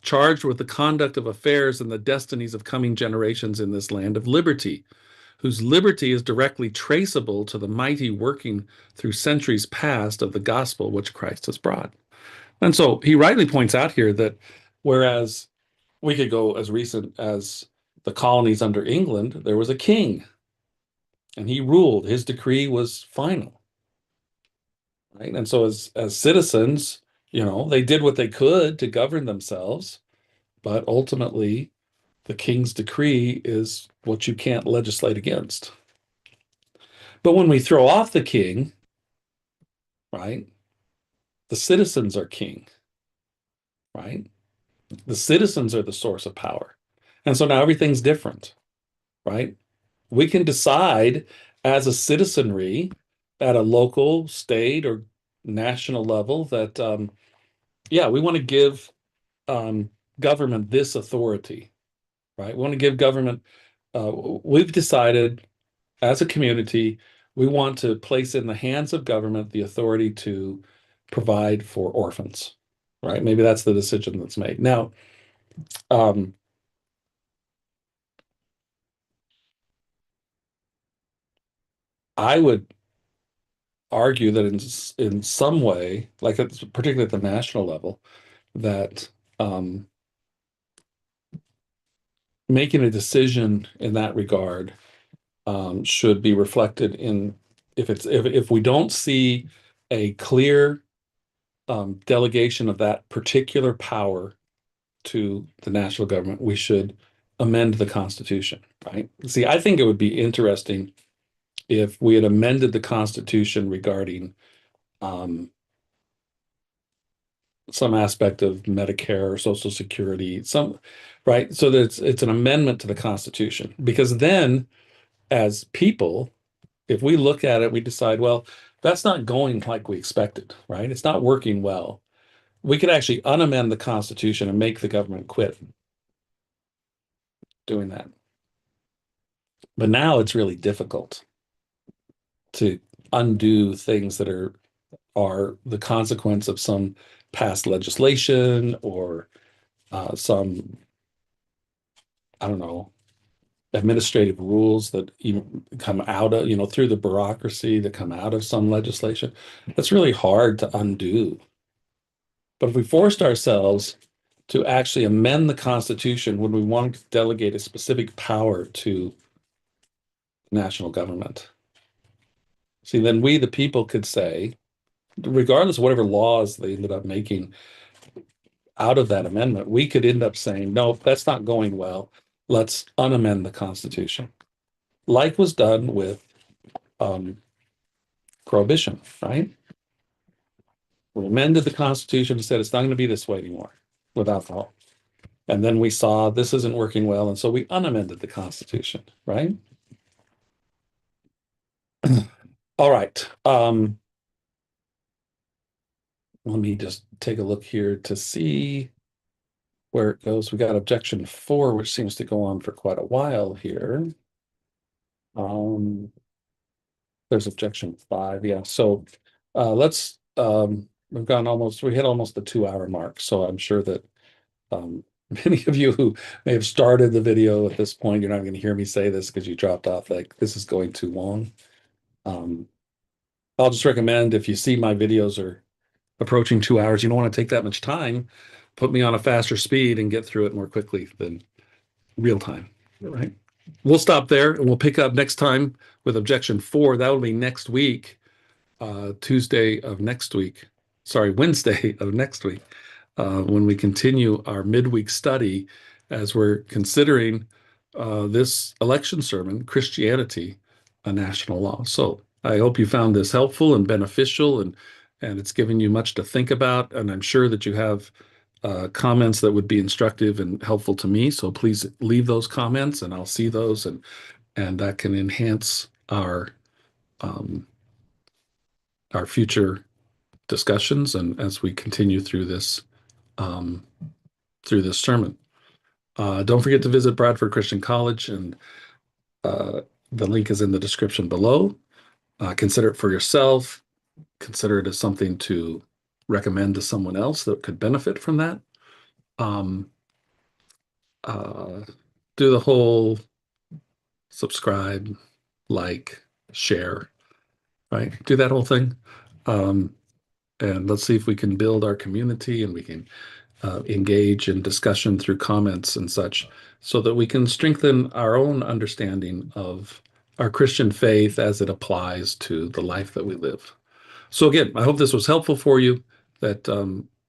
charged with the conduct of affairs and the destinies of coming generations in this land of liberty, whose liberty is directly traceable to the mighty working through centuries past of the gospel which Christ has brought. And so he rightly points out here that whereas we could go as recent as the colonies under England, there was a king and he ruled. His decree was final, right? And so as citizens, they did what they could to govern themselves, but ultimately the king's decree is what you can't legislate against. But when we throw off the king, right, the citizens are king, right? The citizens are the source of power. And so now everything's different, right? We can decide as a citizenry at a local, state, or national level that, yeah, we want to give um, government this authority, right? We want to give government, we've decided as a community, we want to place in the hands of government the authority to provide for orphans, right? Maybe that's the decision that's made. Now, um, I would argue that in some way, like particularly at the national level, that making a decision in that regard should be reflected in if we don't see a clear delegation of that particular power to the national government, we should amend the Constitution, right? See, I think it would be interesting if we had amended the Constitution regarding um, some aspect of Medicare or Social Security, right? So that it's an amendment to the Constitution. Because then, as people, if we look at it, we decide, well, that's not going like we expected, right? It's not working well. We could actually unamend the Constitution and make the government quit doing that. But now it's really difficult to undo things that are the consequence of some past legislation or some, I don't know, administrative rules that even come out of, through the bureaucracy that come out of some legislation. That's really hard to undo. But if we forced ourselves to actually amend the Constitution when we wanted to delegate a specific power to national government, see, then we, the people, could say, regardless of whatever laws they ended up making out of that amendment, we could end up saying, no, that's not going well. Let's unamend the Constitution, like was done with um, prohibition, right? We amended the Constitution and said it's not going to be this way anymore with alcohol. And then we saw this isn't working well, and so we unamended the Constitution, right? All right. Let me just take a look here to see where it goes. We got objection 4, which seems to go on for quite a while here. Um, there's objection 5, yeah. So let's we hit almost the 2-hour mark. So I'm sure that many of you who may have started the video at this point, you're not going to hear me say this because you dropped off. Like, this is going too long. I'll just recommend, if you see my videos are approaching 2 hours, you don't want to take that much time, put me on a faster speed and get through it more quickly than real time. Right. We'll stop there and we'll pick up next time with objection 4. That will be next week, Tuesday of next week. Sorry, Wednesday of next week, when we continue our midweek study as we're considering this election sermon, Christianity, a national law. So I hope you found this helpful and beneficial, and it's given you much to think about. And I'm sure that you have comments that would be instructive and helpful to me. So please leave those comments, and I'll see those, and that can enhance our future discussions and as we continue through this sermon. Don't forget to visit Bradford Christian College, and the link is in the description below. Consider it for yourself. Consider it as something to recommend to someone else that could benefit from that. Um, do the whole subscribe, like, share, right? Do that whole thing. And let's see if we can build our community and we can engage in discussion through comments and such so that we can strengthen our own understanding of our Christian faith as it applies to the life that we live. So again, I hope this was helpful for you, that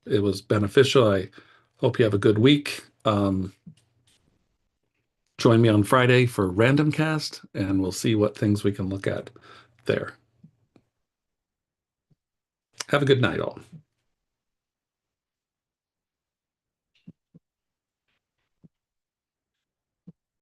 it was beneficial. I hope you have a good week. Join me on Friday for Random Cast, and we'll see what things we can look at there. Have a good night, all.